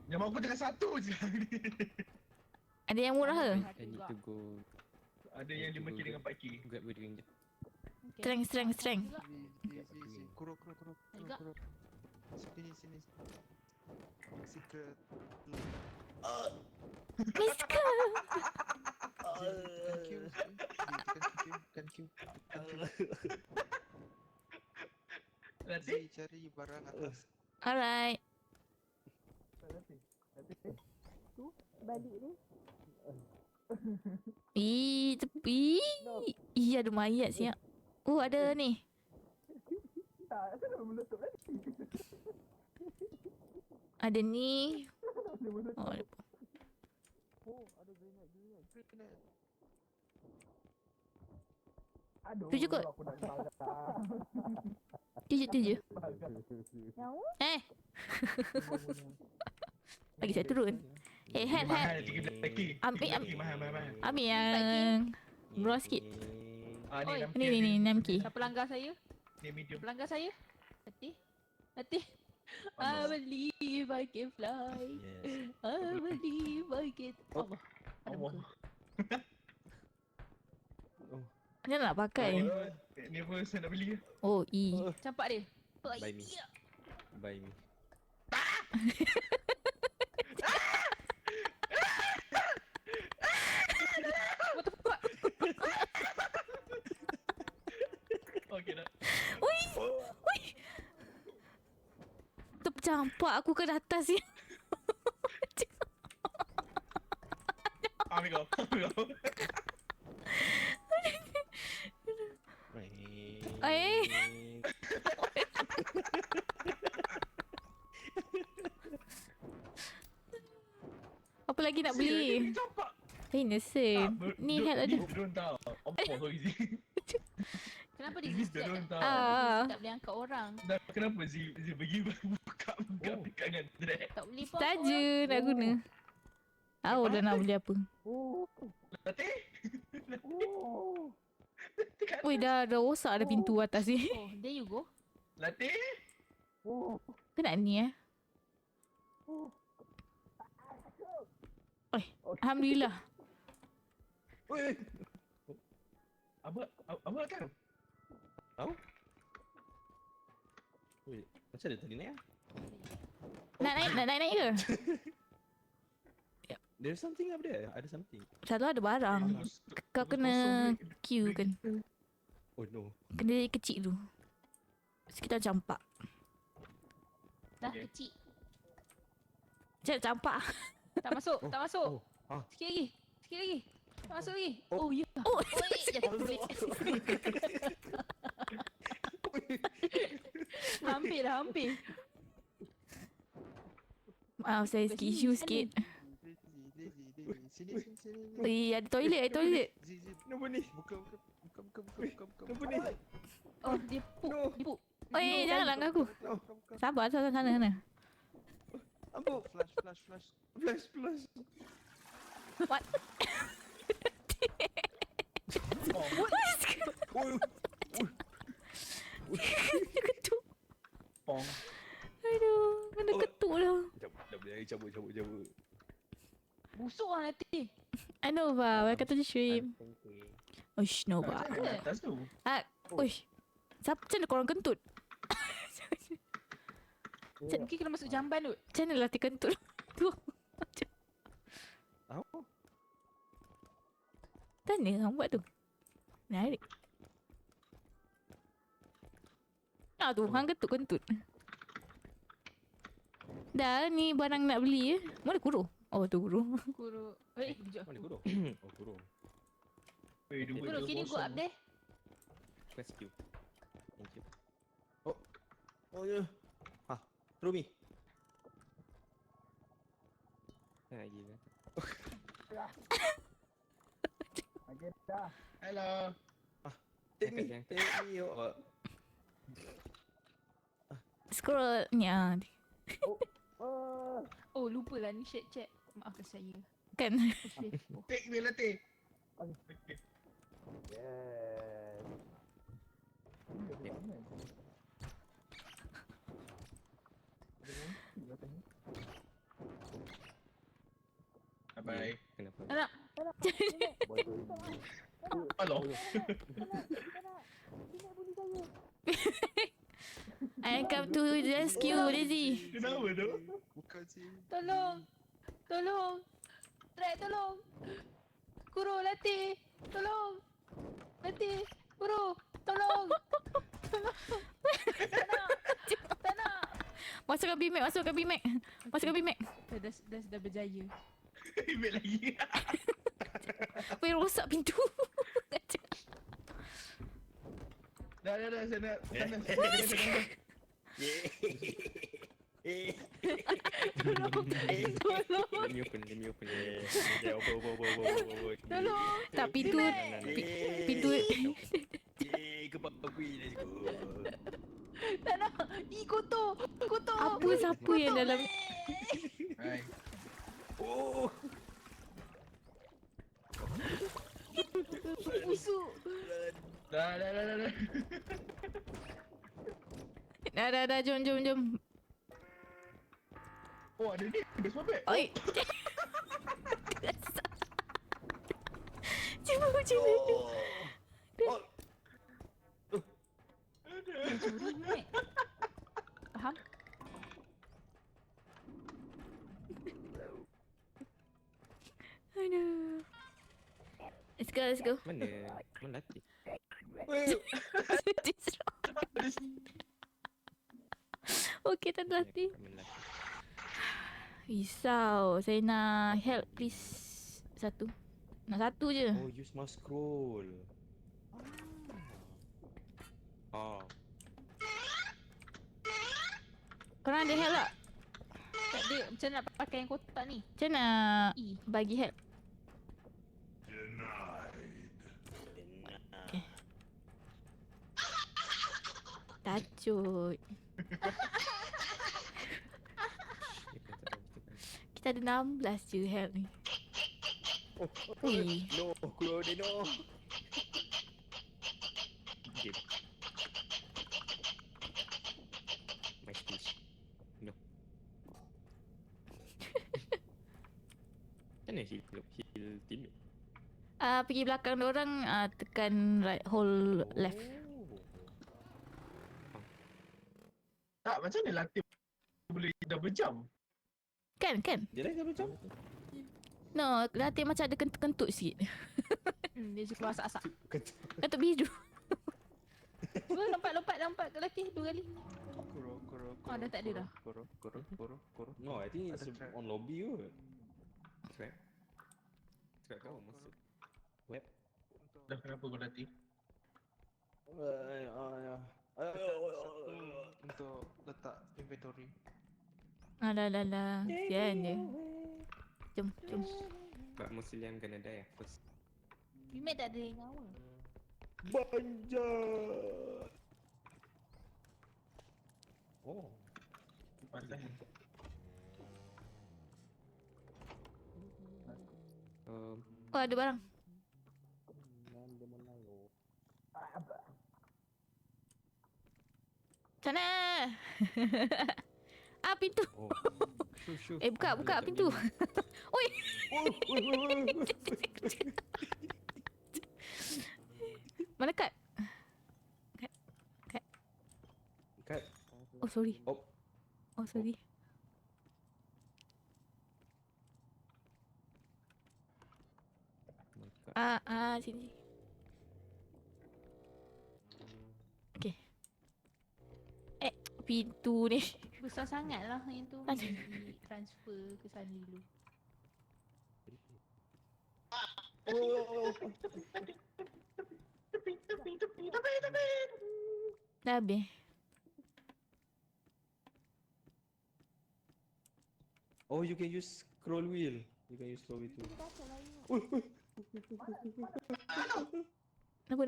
Yang aku tengah satu je. Ada yang murah ke? I need to go Ada yang 5K dengan 4K. grab with ring. Strength. Kuro. Enggak. Sini. Secret. Miska. Kan Q. Nanti? Cari barang atas. Alright. Balik ni. Tepi. Ada mayat siap. Oh, ada ni. Ada ni. Oh, ada. Tujuh kot. Tujuh. Lagi saya turun. Help. Mahal 13K. Ambil. Mahal. Ambil yang murah sikit. Ni 6K. Ni 6K. Siapa langgar saya? Ni medium. Pelanggar saya? Mati. Oh, I no. believe I can fly. Yes. I believe I can. Allah. Ada Allah. muka. Macam nak pakai? Ni apa saya nak beli. Oh, Campak dia. Buy me. Buy me. What the fuck? Okay dah. Ui. Tercampak aku ke atas ya. Ambil kau. Apa lagi nak beli? Campak. Innocent. Ni help ada. Drone tau. Apa so easy. Kenapa dia Ini zigzag? drone tau. Tak boleh angkat orang. Dan kenapa Z pergi buka dekat dengan drag. Tak boleh pun. Saja nak guna. Tahu dah nak beli apa. Latih. Weh, dah rosak dah pintu atas ni. Oh, there you go. Latih. Ke nak ni Oi, Alhamdulillah. Oi. Abang kan? Wait, macam ada tadi naik ah? Nak naik ke? There's something up there. Ada something. Selalu ada barang. Kau kena queue kan. Oh no. Kena dari kecil dulu. Sekitar campak. Dah Okay. kecil. Macam campak. Tak masuk. Oh. Sikit lagi. Tak masuk lagi. Oh. Oh, ya. Oh. Oi, jatuh balik. Hampir. Maaf, saya sikit issue sikit. Sini. Ui, ada toilet. Kenapa ni? Buka. Kenapa ni? Oh, dia puk. Oi, jangan langgar aku. Sabar, sana. Apa? Flash. What? Oh, Ketuk. pong. Aduh, kena ketuk dah. Cabut. Busuk lah nanti. I know, Ba. Welcome to the stream. Uish, no, Ba. Atas tu. Uish. Macam mana korang kentut? Mungkin kena masuk jamban tu. Macam mana latih kentut tu? Tahu? Tanya orang buat tu. Menarik. Tu, hang kentut-kentut. Dah ni barang nak beli Mana guru? Oh tu guru. Guru. Kejap. Mana guru? Oh, guru. Weh, dua Guru, dua kini go kosong. up there. Press Q. Thank you. Oh ya. Rumi. Lagi kan? Hello. Take me. Yang- Take me. Scroll ni Oh, lupa lah ni share chat. Maafkan saya. kan. Facebook. Take me latih. Bye. Kenapa? Anak. Hello. I come to rescue Daisy. Kenapa tu? Bukan sih. Tolong. Tolong. Trek, tolong. Guru, latih. Tolong. Latih. Guru, tolong. Tolong. Tak nak. Masukkan BMAC, masukkan BMAC. Masukkan BMAC. Dah berjaya. Email lagi. Weh, rosak pintu. Dah, saya nak. Sana. Tolong. Let me open. Tolong. Tak, pintu. Pintu. Tak nak. Kotor. Kotor. Apa siapa yang dalam. Hai. Busuk. Dah. Dah, jom. Oh, ada ni. Basement bag. Oi. Cuba macam mana? Curi ni. Faham? Aduh. Let's go. Mana latih? Okay, tak ada latih. Mana latih? Risau. Saya nak help please. Satu. Nak satu je. Oh, use mouse scroll. Korang ada help tak? Tak ada. Macam nak pakai yang kotak ni. Macam nak E. bagi help? Tacut. Kita ada 16 je help ni. Ui. No, keluar dia no. Game. My speech. No. Mana heal team ni? Pergi belakang diorang, tekan right, hold left. Tak, macam mana latih boleh double jump? Kan? Dia dah macam. No, latih macam ada kentut-kentut sikit. Dia suka asak-asak. Kentut biru. Cuba lompat ke latih 2 kali. Kuro. Oh, dah tak ada dah. Kuro. No, I think it's Ada trap. on lobby kot. Trap kau masuk web. Dah kenapa kau latih? Untuk letak inventory. Dah. Sian je. Jom. But Muslim kena die first. Bimek tak ada yang awal. Banjat. Oh. Pasal Oh, ada barang. Sana. Pintu. Oh. Shoo. Buka pintu. Oi. Mana kad? Kat. sorry. Oh. Oh, sorry. My God. Sini. Okay. Pintu ni. Besar sangat lah yang tu. Aduh. Di transfer ke sana dulu. Dah habis. Oh, you can use scroll wheel. You can use scroll wheel too. Kenapa?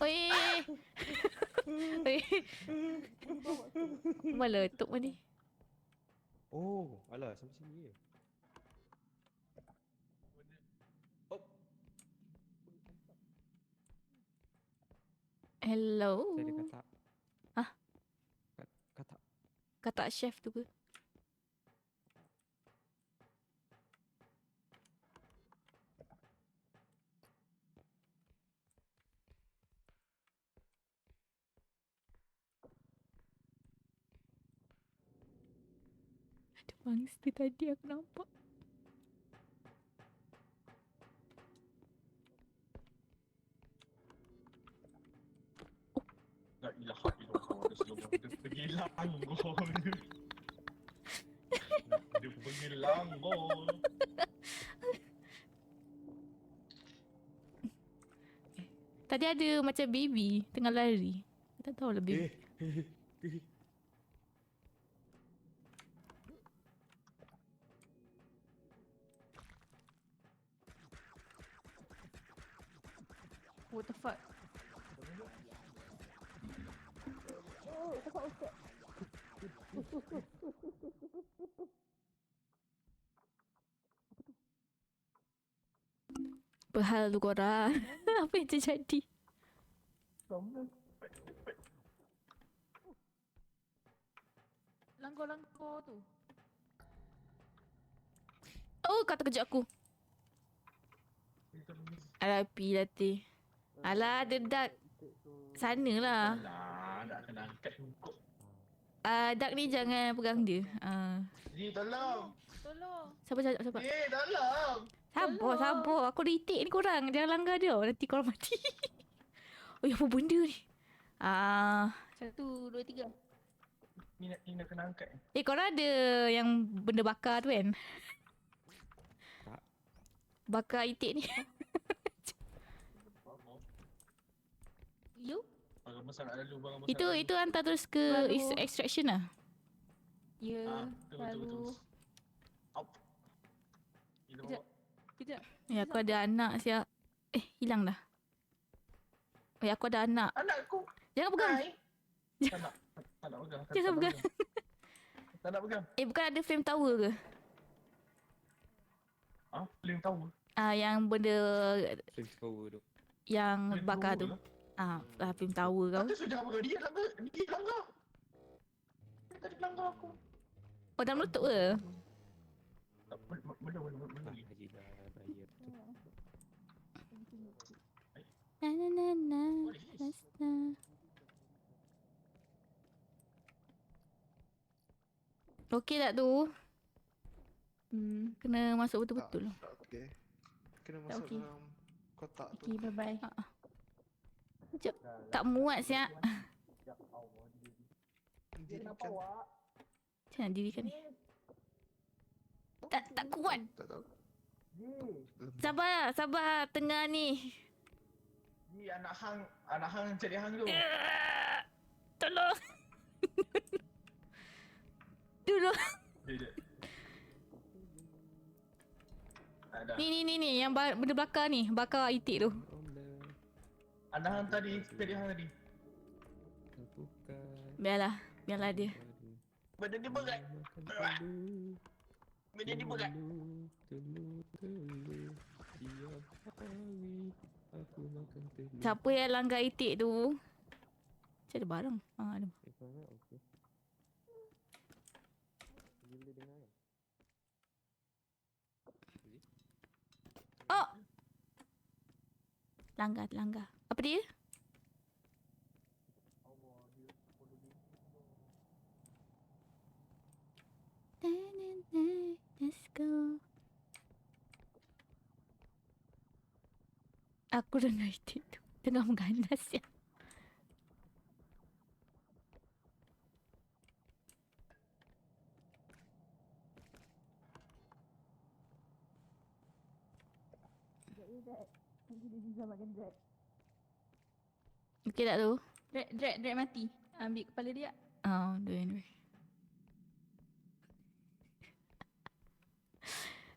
Oi. Oi. Meletup ni. Oh, alah sampai sini je. Oh, Hello. saya ada katak. Hah? Katak. Kata chef tu ke? Ada mangsa tadi aku nampak. La ilaha illallah. Dia pergi langgol. Dia pergi langgol. Tadi ada macam baby tengah lari. Aku tak tahu lah baby. What the fuck? Apa hal tu korang? Apa yang terjadi? Langkor-langkor tu. Oh, kata kejap aku. Alah, pi latih. Alah, dedak. Sana lah. Alah, nak kena angkat kok. Dak ni jangan pegang dia. Ji, tolong. Tolong. Sabar. Ji, tolong. Sabar. Aku dah itik ni korang. Jangan langgar dia. Nanti korang mati. Oh, apa benda ni? 1, 2, 3. Ni nak kena angkat. Korang ada yang benda bakar tu kan? Tak. Bakar itik ni. You? Barang besar nak lalu, barang besar. Itu hantar terus ke Lalu- extraction lah. Ya. Betul. Lalu. Up. Kita bawa. Kejap. Ya, aku ada anak siap. Hilang dah. Aku ada anak. Anakku. Jangan pegang. Hai. Tak nak pegang. Jangan pegang. Tak nak pegang. Bukan ada flame tower ke? Flame tower. Yang benda Flame power tu. yang Flame bakar tu. tower Flame tower kau. Kata sudah apa? Dia langgar. Dia tadi langgar aku. Oh, dah meletup ke? Benda. Haji dah bayar tu. Na. What is this? Okey tak tu? Kena masuk Tak, betul-betul. tak okey. Kena Tak masuk okey. dalam kotak tu. Okay, bye-bye. Tak muat siap. Dirikan. Macam mana dirikan ni? Tak kuat. Tak tahu. Sabar. Tengah ni. Ni anak hang cari hang tu. Tolong. Tolong. Dia. Ada. Ni yang benda bakar ni. Bakar itik tu. Anak hang tadi, cari hang tadi. Bukan. Biarlah dia. Badan dia berat. Badan dia berat. Siapa yang langgar itik tu? Macam ada barang. Ada. Oh! Langgar. Apa dia? Aku dengar itik tu. Tengah mengganas ya. Okey tak tu? Drag mati. Ambil kepala dia. Oh, dua.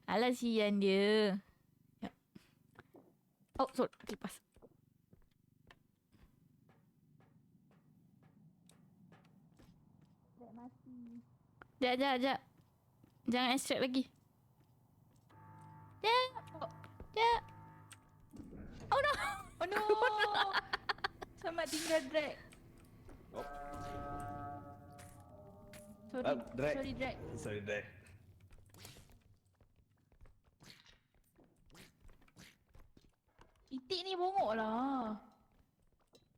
Alah sian dia. Ya. Oh, sorry. Terlepas. Drag mati. Sekejap. Jangan extract lagi. Sekejap. Oh no. Oh no. Selamat tinggal drag. Drag. Sorry drag. Sorry, drag. Itik ni bongok lah.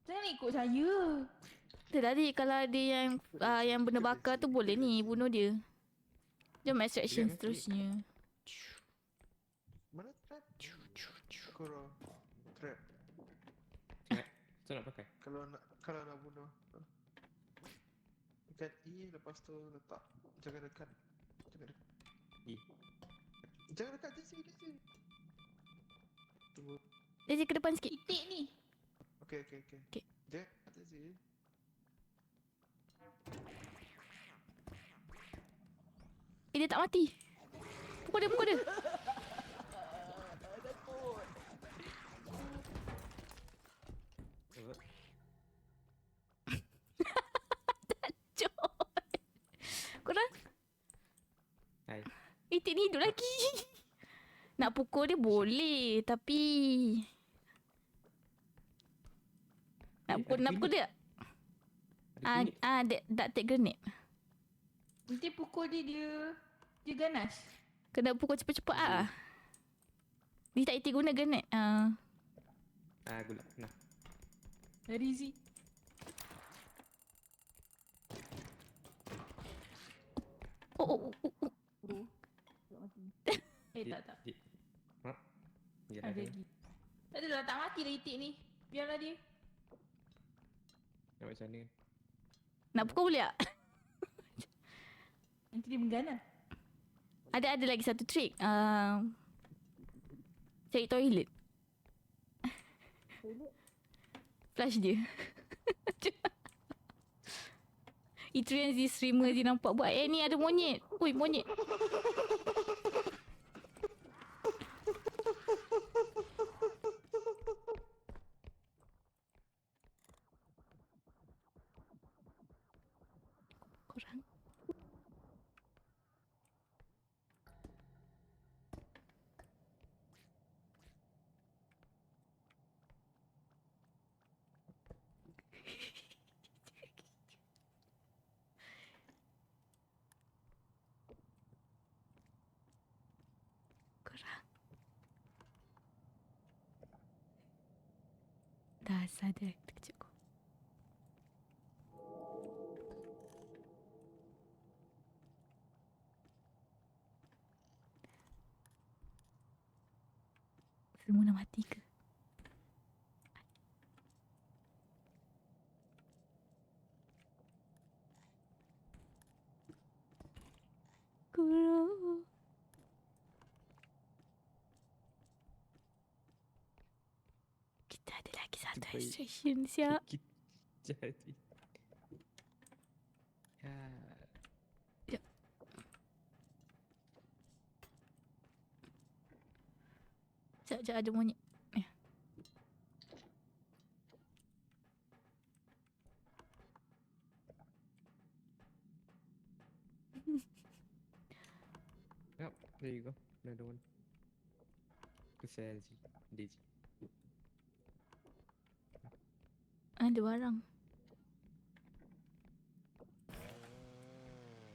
Jangan ikut saya. Tadi kalau ada yang benda bakar tu boleh ni bunuh dia. Jom extraction seterusnya. Mana trap? Korang trap. So nak pakai? Kalau nak bunuh. Tekan E lepas tu letak. Jangan dekat. E. Jangan dekat Jesse. Tunggu. Dia je ke depan sikit. Itik ni. Okay. Okay. Jangan dekat Jesse. Dia tak mati. Pukul dia. Korang? Hai. Itik ni hidup lagi. Nak pukul dia boleh, tapi nak pukul dia. Tak take grenade. Nanti pukul dia ganas. Kena pukul cepat-cepat ah. Dia tak guna grenade. Gula. Nah. Dari Z. Oh. Tak. Ya, Ada lagi. Tak adalah, tak mati dah itik ni. Biarlah dia. Nak macam mana? Nak pukul boleh tak? Nanti dia mengganas. Ada lagi satu trick. Cari toilet. Flush dia. Itu yang si streamer dia nampak buat. Ni ada monyet. Ui, monyet. Korang. Dah sadar terkejut aku. Semua nak mati ke? Guru. Kita ada lagi satu Terbaik. extraction siap. Jadi. Ya. Sekejap ada monyet. Yep, there you go. Another one. Kesal je. Dia je. Ada barang.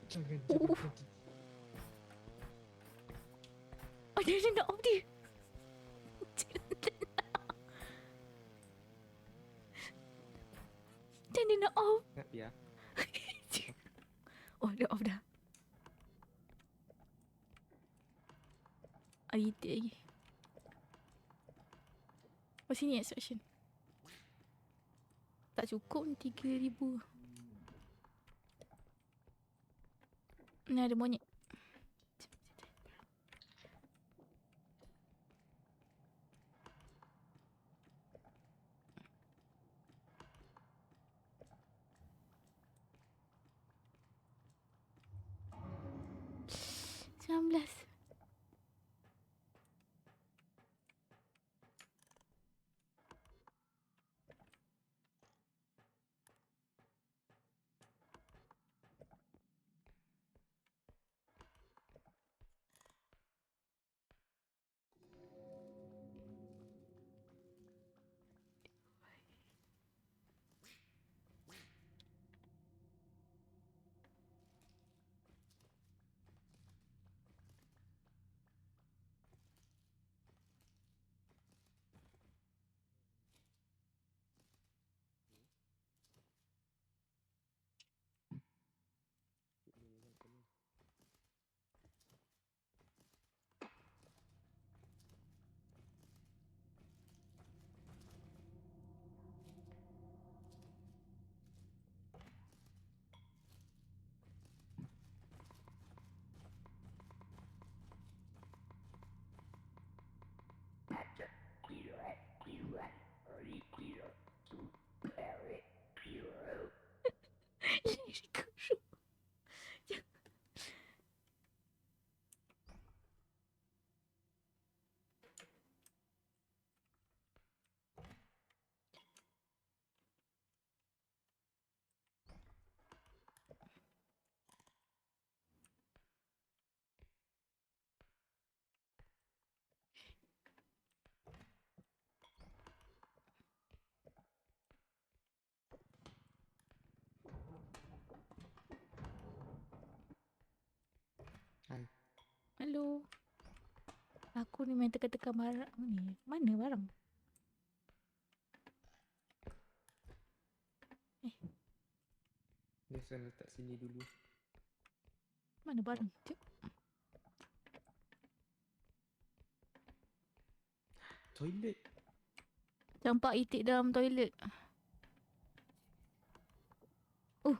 Jangan pergi. Oh, dia nak off dia. Macam dia nak off. Ya. Oh, dia off dah. Itik lagi. Oh, sini extraction. Tak cukup ni 3,000. Ni ada monyet. 19. Hai. Hello. Aku ni main tekan-tekan barang ni. Mana barang? Dia akan letak sini dulu. Mana barang? Cik. Toilet. Campak itik dalam toilet. Oh,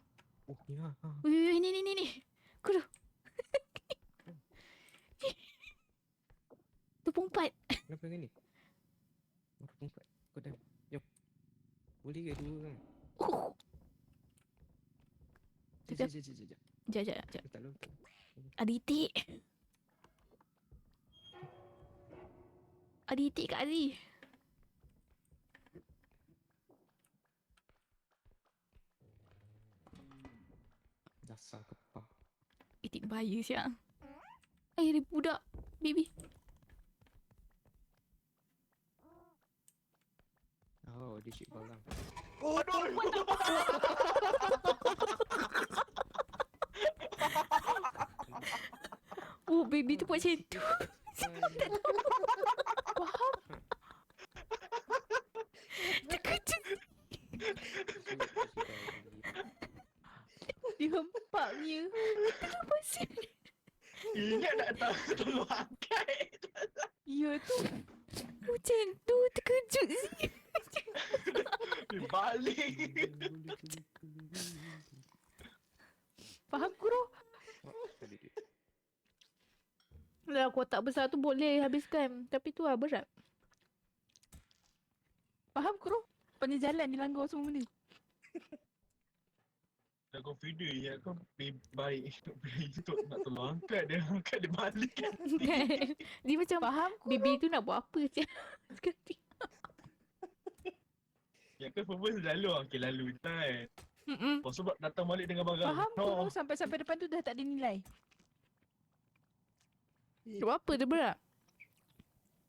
ya. Wih, ni. Kudu. Tu pumpat. Kenapa dengan ni? Baru empat. Kau dah. Jom. Boleh ke dua orang? Oh. Sekejap. Sekejap. Letak dulu. Ada itik. Ada itik kat Ali. Dasar kepang. Itik bahaya siap. Ada budak. Baby. Oh, dia syik barang. Oh, baby tu buat macam tu. Terkejut. Dia hempaknya. Kenapa sih? Ingat nak tolong angkat. Ya tu. Macam tu terkejut sih. Dia balik. Faham Kuro? Tadi dia. Lah kotak besar tu boleh habiskan. Tapi tu lah berat. Faham Kuro? Panjang jalan ni langgar semua benda. Dah confident je kau baik untuk nak tolong angkat dia. Angkat dia balik. Dia macam Faham Kuro? baby tu nak buat apa je. Sekali. Ya kan purpose lalu. Okay lalu kan. Lepas tu datang balik dengan barang. Faham Kuro? Sampai-sampai depan tu dah tak ada nilai. Buat apa dia berat?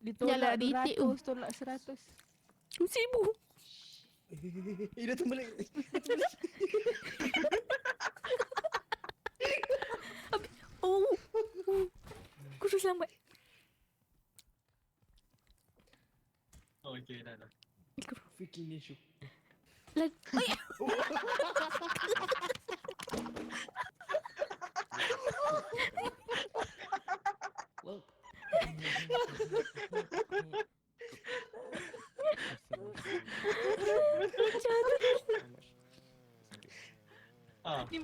Dia Yalah, tolak ada itik tu. 200, tolak 100. 1,000. Datang balik. Oh. Kuro selamat. Oh okay dah. Freaking issue. Well.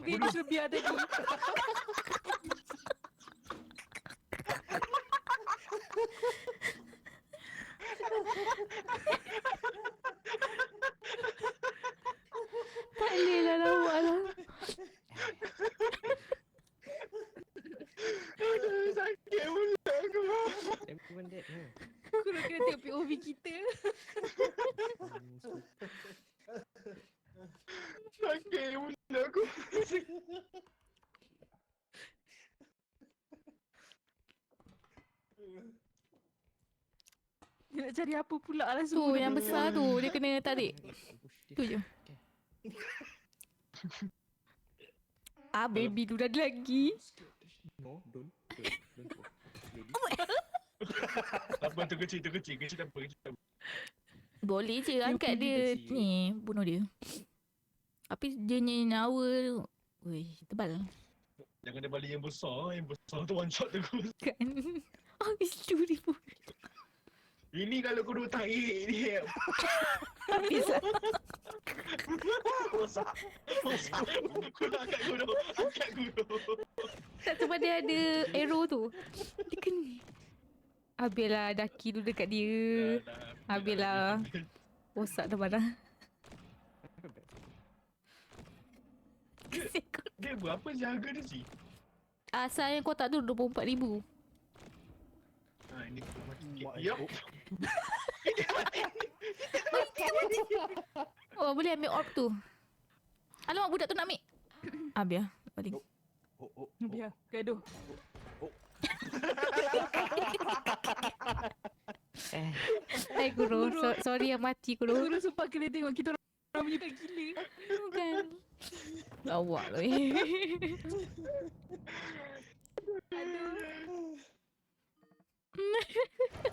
Dia suruh biar tadi. Tak boleh lah lawak lah. Sakit pula aku. Everyone dead. No. Kuro kena tengok POV kita. Sakit pula aku. Dia nak cari apa pula lah Tu semua. yang besar tu dia kena tarik. Tu je. Ah baby tu dah ada lagi. No, don't. Don't. Lady. Apa tu kecil tak apa. Boleh je angkat dia ni bunuh dia. Tapi dia ni nyawa tu. Weh, tebal Jangan ada balik yang besar tu one shot terus. kan. Habis curi pun. Ini kalau kau duk tarik ni. Habis lah. Rosak. Kau nak angkat guru. Tak sebab dia ada arrow tu. Dia kena. Habislah daki tu dekat dia. Habislah. Rosak dah barang. Dia berapa jaga dia sih? Asalnya kotak tu 24,000. Ini aku mati sikit. Mak Yup. Oh boleh ambil orb tu. Alamak budak tu nak ambil. Biar. Balik. Biar, gaduh. Hai guru. Sorry yang mati guru. Kuro sumpah kena tengok kita orang punya tak gila. Bukan. Lawak lah.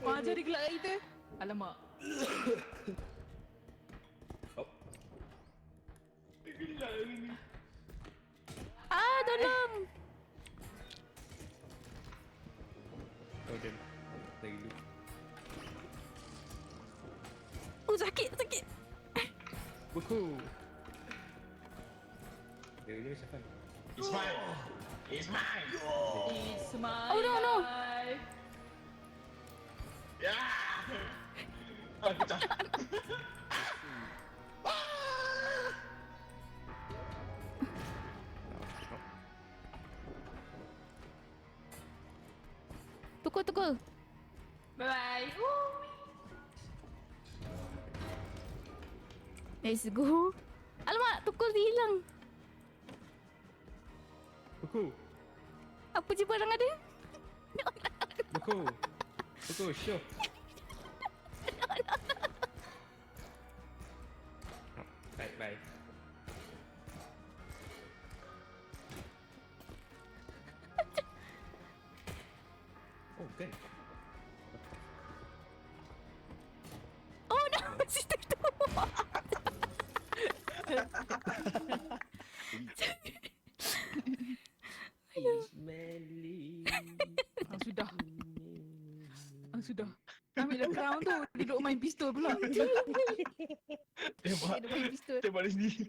Wah, jadi gelak kat kita. Alamak. Tolong. Oh, then. Lagi lu. Oh sakit. Woohoo. Dia macam fun. It's mine. It's my Oh, no. life. Ya. Pecah. Tukul. Bye-bye. Let's go. Alamak, tukul dia hilang. Woohoo. Apa je barang ada? Woohoo, sure. Bye. Oh, kan. Oh no, situ tu. Sudah. Ambil dah crown tu. Dia duduk main pistol pula. Tembak. Dia main pistol. Tembak dia sendiri.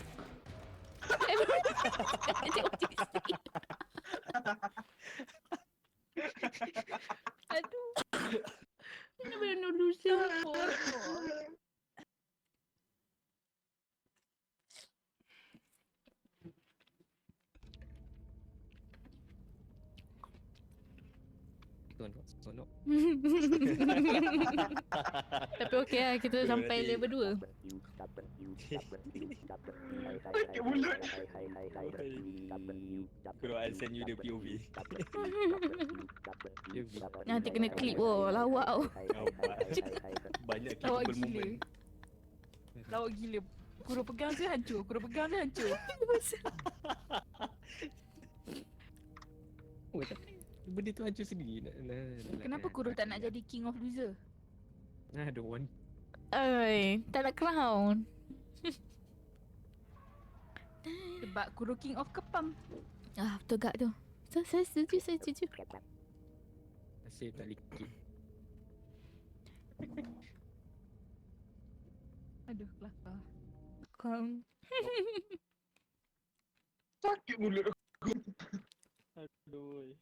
Aduh. Ini benar-benar siapa? Sonok. Tapi okey lah, kita sampai level 2. Sakit mulut. Kalau I send you the POV. Nanti kena clip. Oh, lawak oh. Banyak Lawak clickable gila. moment. Lawak gila. Kuro pegang je hancur. Oh, tapi benda tu hancur sendiri. Kenapa Kuro tak nak jadi king of loser? I don't want. Tak nak crown. Sebab Kuro king of kepam. Betul gak tu. Saya setuju. Asyik tak likit. Aduh, kelakar. Crown. Sakit mulut aku. Aduh.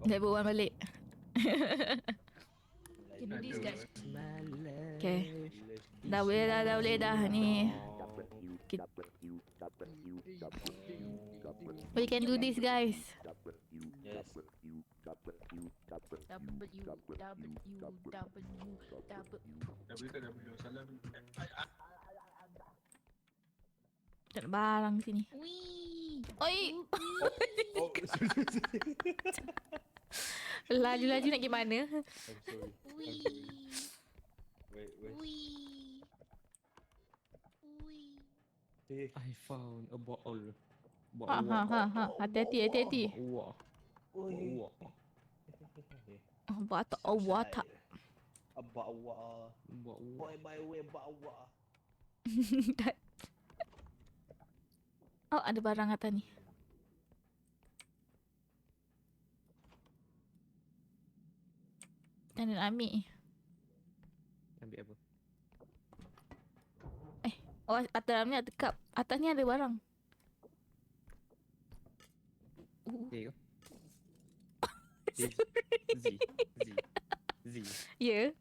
Dah berbual balik. Can do this guys. Okay. Dah boleh dah ni. We can do this guys. Yes. Salam. Tak ada barang sini. Wee. Oi. Oh, Laju-laju nak pergi mana? I'm sorry. Wee. Wait. Wee. Wee. I found a bottle. Ha. Hati-hati. Wah. Oi. Watak. Watak. Bawa. Boy by way bawa. Oh, ada barang atas ni. Tak nak ambil. Ambil apa? Oh, atas ni ada cup. Atas ni ada barang. There you go. Z. Ya.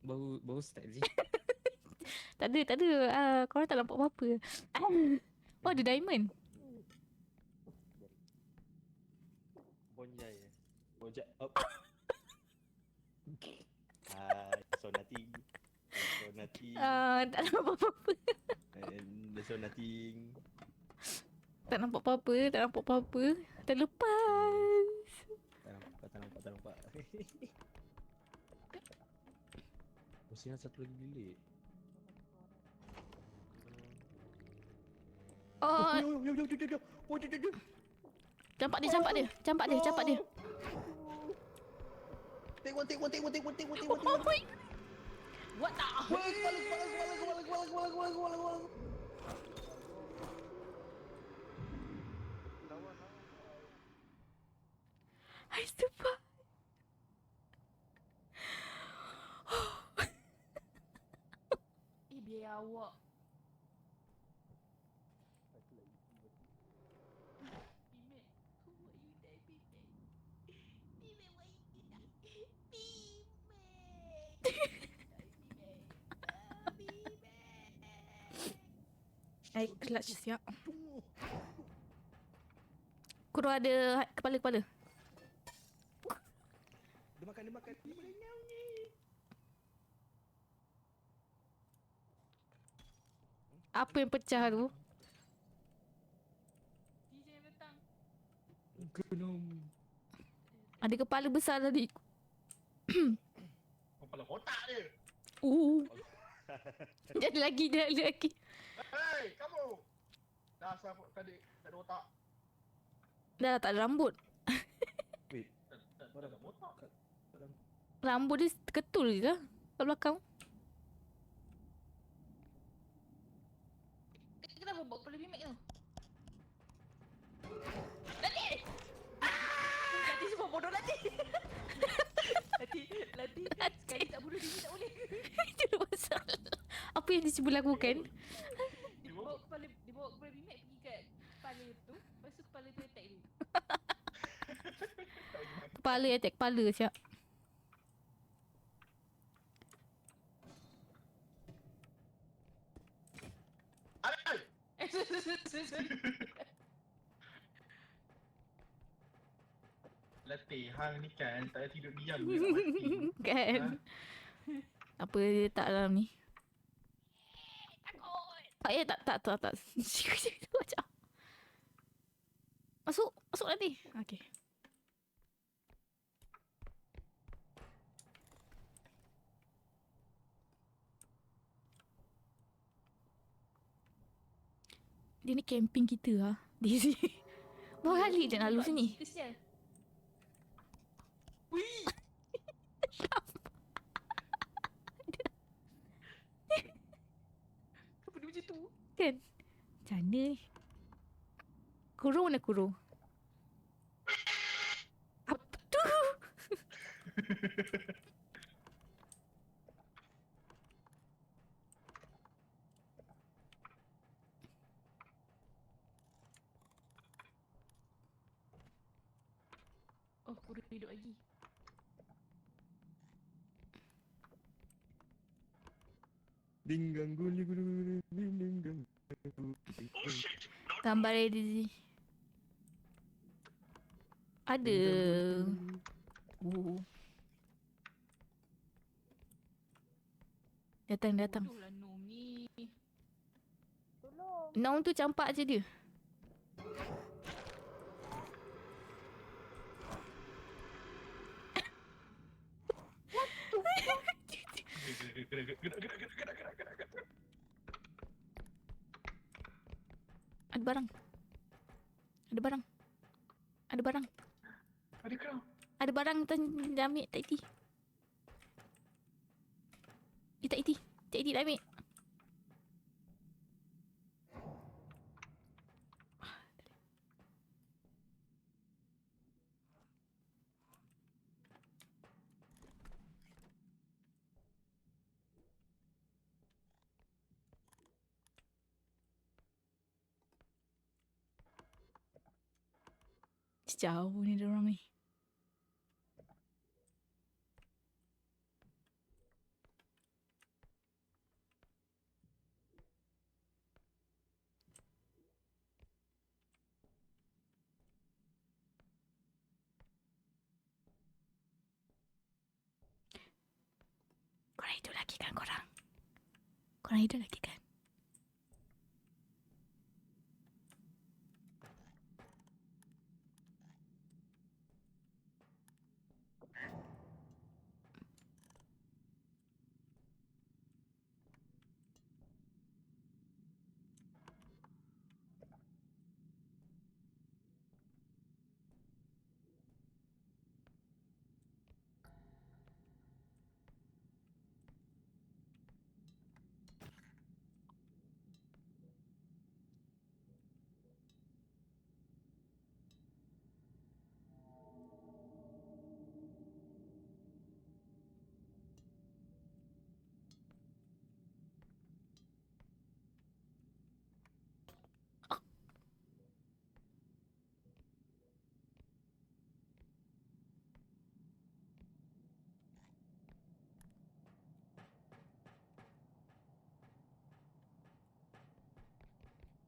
Baru start Z. Tak ada. Korang tak nampak apa-apa. Oh, ada diamond. Bonjai. Up. So nothing. Tak nampak apa-apa. So nothing. Tak nampak apa-apa. Terlepas. Tak nampak. Mesti ada satu lagi bilik. Oh, Yo. campak dia. Take one. Oh my. What the? Kepala. I survived. Biar awak. Bimek, who are you there, Bimek? Bimek, why you there? Bimek. I clutch siap. Kurang ada kepala. Dia makan. Dia boleh nyau ni. Apa yang pecah tu? DJ yang datang. Genom. Ada kepala besar tadi. Kepala otak dia. Dia ada lagi. Hei, kamu. Dasar tadi tak ada otak. Dah tak ada rambut. Tak ada otak. Rambut dia ketul je lah. Kat belakang. Kenapa bawa kepala Bimek tu? Lati semua bodoh Lati. Lati. Sekali tak bodoh dia tak boleh. Itu masalah. Apa yang dia cuba lakukan? Dia bawa kepala Bimek pergi kat kepala tu. Lepas tu kepala tu attack dia. Kepala attack kepala siap. Letih, hang ni kan tak ada tidur diam dia nak mati. Kan? Apa dia tak dalam ni? Takut. Tak. Macam. Masuk nanti. Okay. Dia ni camping kita lah. Di sini. Berapa kali dia nak lalu sini? Kesian. Kenapa dia macam tu? Kan? Macam mana ni? Kurung mana kurung? Apa tu? Oh, kura hidup lagi. Dinggang guli guli guli dinggang. Gambar Daisy. Ada. Oh. Datang. Bodoh lah Nom ni. Nom tu campak je dia. Ada barang. Ada barang. Ada barang. Ada kau. Ada barang dia ambil tak iti. Dia tak iti. Tak iti dah ambil. Jauh ni diorang ni. Korang hidup lagi kan korang? Korang hidup lagi kan?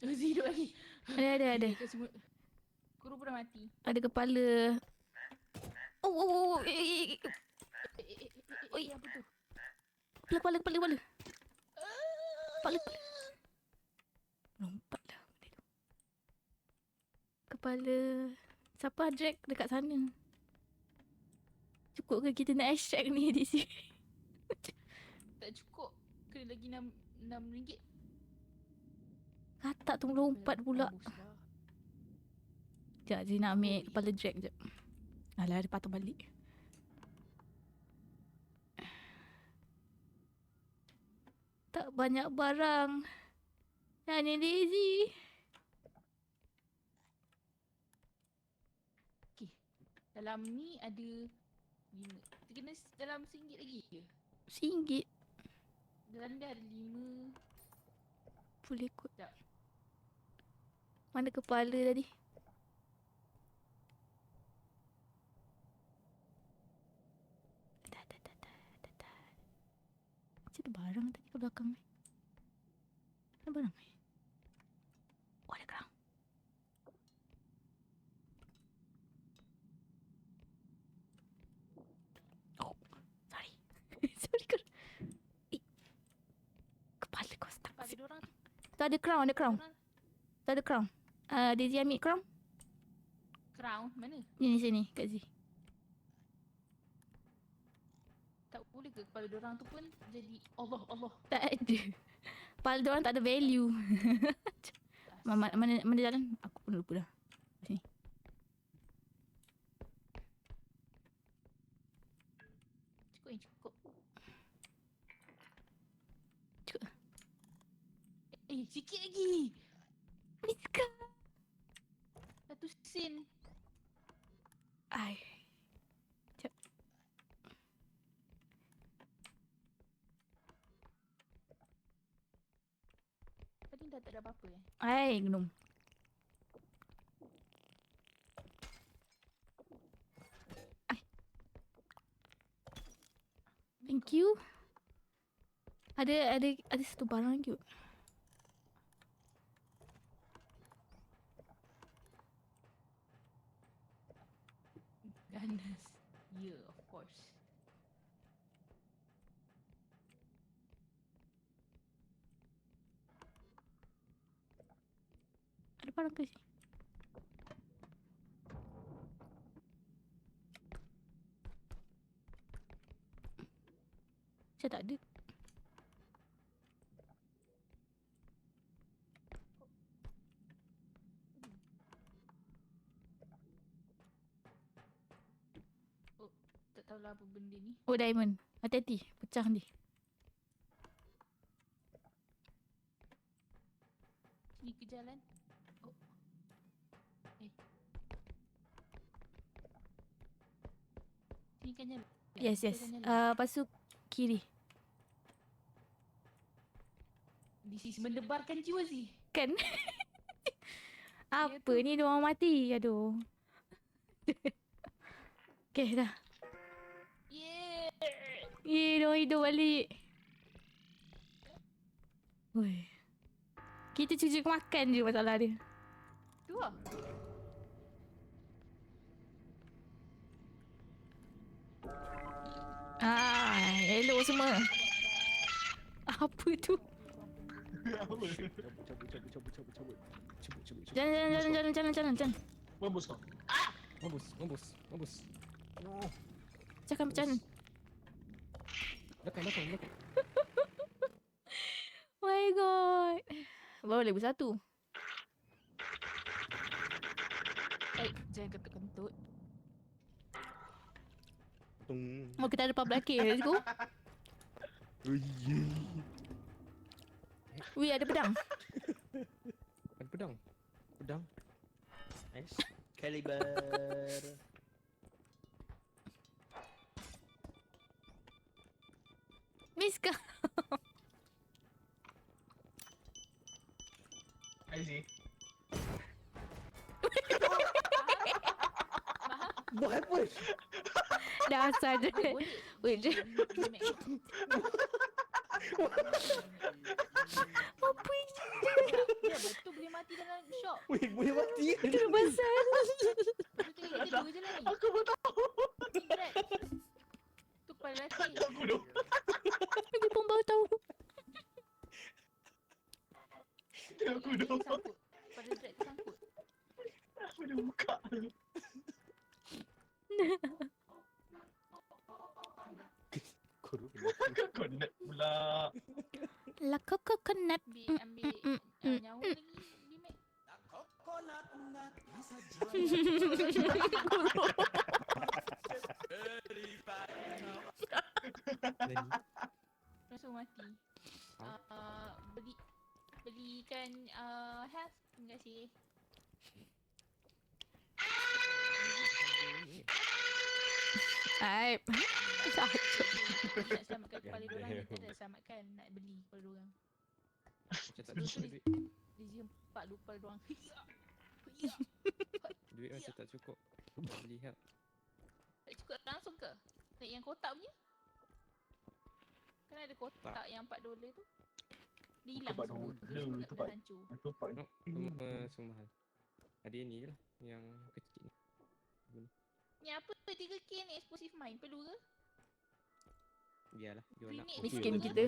Rosie hidup lagi. Ada. Kau semua. Kura pun dah mati. Ada kepala. Oh. Oi. Apa tu? Kepala. Kepala. Lompat lah benda tu. Kepala. Siapa drag dekat sana? Cukup ke kita nak extract ni di sini? Tak cukup. Kena lagi RM6. Katak tu lompat pula. Mampus lah. Sekejap je nak ambil kepala drag je. Alah, dia patah balik. Tak banyak barang. Yang ni lazy. Dalam ni ada 5. Kita kena dalam RM1 lagi ke? RM1. Dalam dia ada 5. Boleh kot. Sekejap. Mana kepala tadi? Macam ada barang tadi ke belakang ni. Ada barang ni. Oh, ada kerang. Oh, sorry. Sorry kerang. Kepala kau stuck. Ada diorang tu. Tu ada crown, Tu ada crown. Daisy ambil crown. Crown mana? Ni sini, kat sini. Tak boleh ke kepala diorang tu pun jadi Allah. Tak ada. Kepala diorang tak ada value. Mana jalan? Aku pun lupa dah. Sini. Cukup. Cukup. Sikit lagi. Miska. 1 sen. Ai. Sekejap. Tadi dah tak ada apa-apa Ai, gnome. Thank you. Ada satu barang cute. Ganas. Yeah, of course. Ada barang ke sini? Saya tak ada. Tak tahulah apa benda ni. Oh, diamond. Hati-hati. Pecah nanti. Sini ke jalan. Oh. Sini kan jalan. Yes. Lepas tu kiri. This is mendebarkan jiwa sih. Kan? Apa tu. ni dia orang mati? Aduh. Okay, dah. Yeah. Dia orang hidup balik. Woi. Kita cuci makan je masalah dia. Tu lah. Elok semua. Apa tu? Cabut. Jalan. Mampus kau. Mampus. Cakap macam mana? Belakang. My god. Baru level 1. Jangan kentut-kentut. Tung. Oh, kita ada public arcade. Let's go. Wih, ada pedang. Ada pedang. Nice. Caliber. Miska. Aizy. What happened? Dasar je. Wait, je. Apa ini? Ya, betul boleh mati dalam shop. Wait, boleh mati? Kena pasal. Betul kita dua je lah ni. Aku pun tahu. Berat. Tu kepala lelaki. Tak aku tu. Aku pun baru tahu. Tak aku tu. Sangkut. Pada drag tersangkut. Aku dah buka. Kau nak pula. Lah coconut. Ambil nyawa lagi. Bimek. Langsung mati. Belikan health. Terima kasih. Aib. Satu. Nak selamatkan kepala diorang, kita dah selamatkan. Nak beli kepala diorang. Macam tak cukup duit. Dia hempak dulu kepala diorang. Duit macam tak cukup. Beli help. Tak cukup langsung ke? Nak yang kotak punya? Kan ada kotak yang $4 tu. Dia hilang $4 semua. tu Dah tempat. hancur. Tempat No, semua mahal. Ada yang ni je lah. Yang kecil ni. Ni apa 3K ni explosive mine? Perlu ke? Biarlah. Dia nak. Grenade Miskin perlu ke? kita.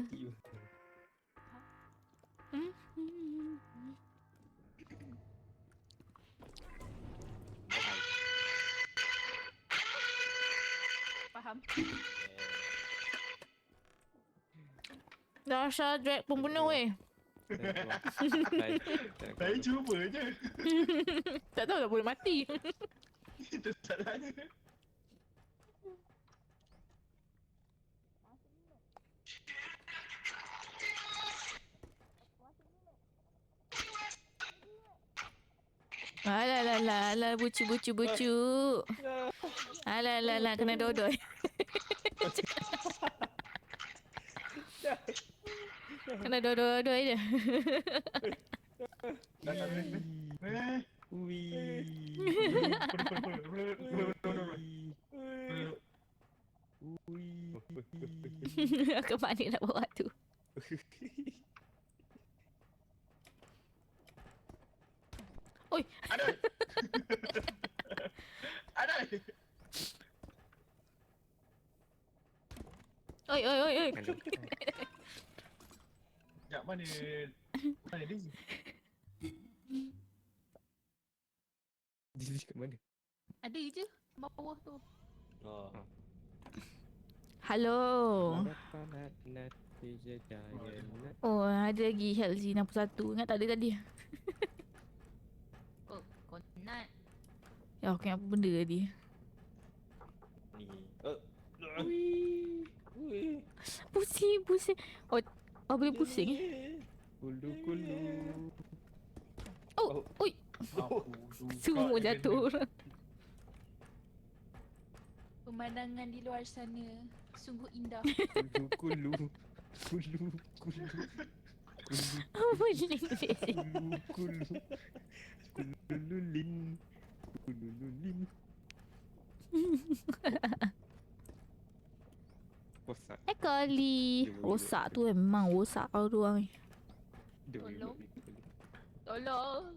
Faham. Dasar drag pembunuh weh. Saya cuba je. Tak tahu tak boleh mati. Itu salahnya. Alah, bucu. Alah, kena dodoi. Kena dodoi je. Ke mana nak bawa tu? Oi, Ada. Ada. oi. Hello. Sekejap mana Daisy? Daisy kat mana? Ada je bawah tu. Oh. Halo. Oh, ada lagi Helzi 61. Ingat tak ada tadi? Oh, konat. Ya, aku ingat apa benda tadi. Ni. Wih. Wih. Pusing. Oh, boleh pusing eh? Kulu. Oh, oi. Semua jatuh orang. Pemandangan di luar sana sungguh indah. Kulu. Apa ni? Kulululin. Rosak. Kali. Rosak tu memang rosak kau tu orang ni. Tolong.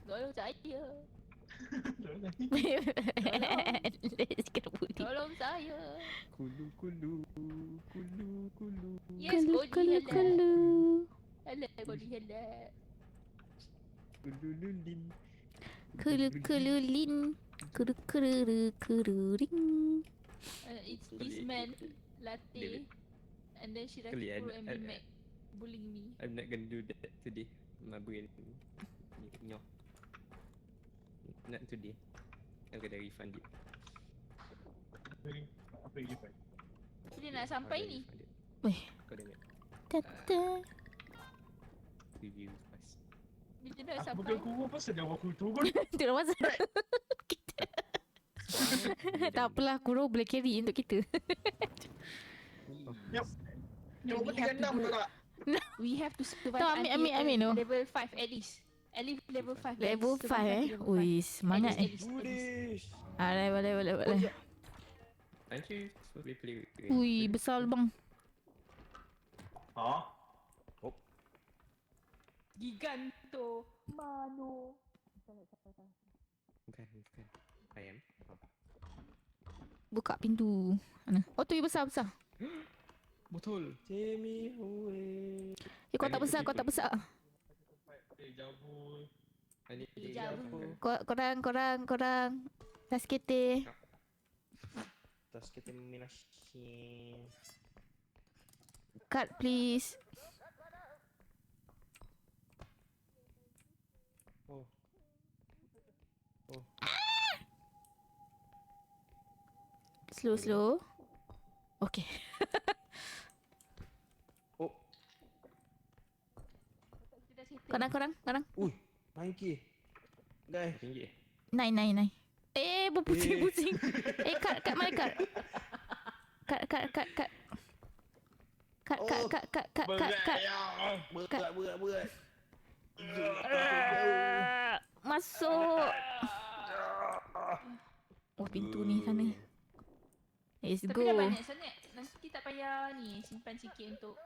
Tolong saya. Kena putih. Tolong saya. Kulu. Yes, Kodi Kelu. Hello, Kodi hello. Kulululin. Kelulin. Keruring. It's this man, Latte. And then Kali, Shirakikuro and Bimac bullying me. I'm not gonna do that today. My brain. No. Not today. I'm gonna refund it. Apa yang dia Dia nak sampai ni. Weh. Kau dengar. Tata. Review first. Dia nak Aku sampai. bukan kurung pasal dah aku turun. Tu dah masa. Tak apalah, Kuro boleh carry untuk kita. Jom we tinggal have to 6 do- tak? We have to survive Tak, ambil no. level 5 at least. At least level 5. Level 5 eh. Ui, semangat eh. Boleh. Aren't you supposed to be play with Ui, besar bang. Ha? Giganto. Mano. Bukan. Ayam. Buka pintu. Mana? Oh tu yang besar. Betul. Jamie away. Kau tak besar. Jabul. Korang. Taskete. Tas kita meminashi. Card please. Oh. Slow. Okay. Oh. Korang. Ui. Maiki. Guys. Tinggi. Nine. Berpusing. Kat mana kat? Kat. Berat. Masuk. Oh, pintu ni sana. Let's Tapi go. dah banyak sangat. Nanti tak payah ni simpan sikit untuk.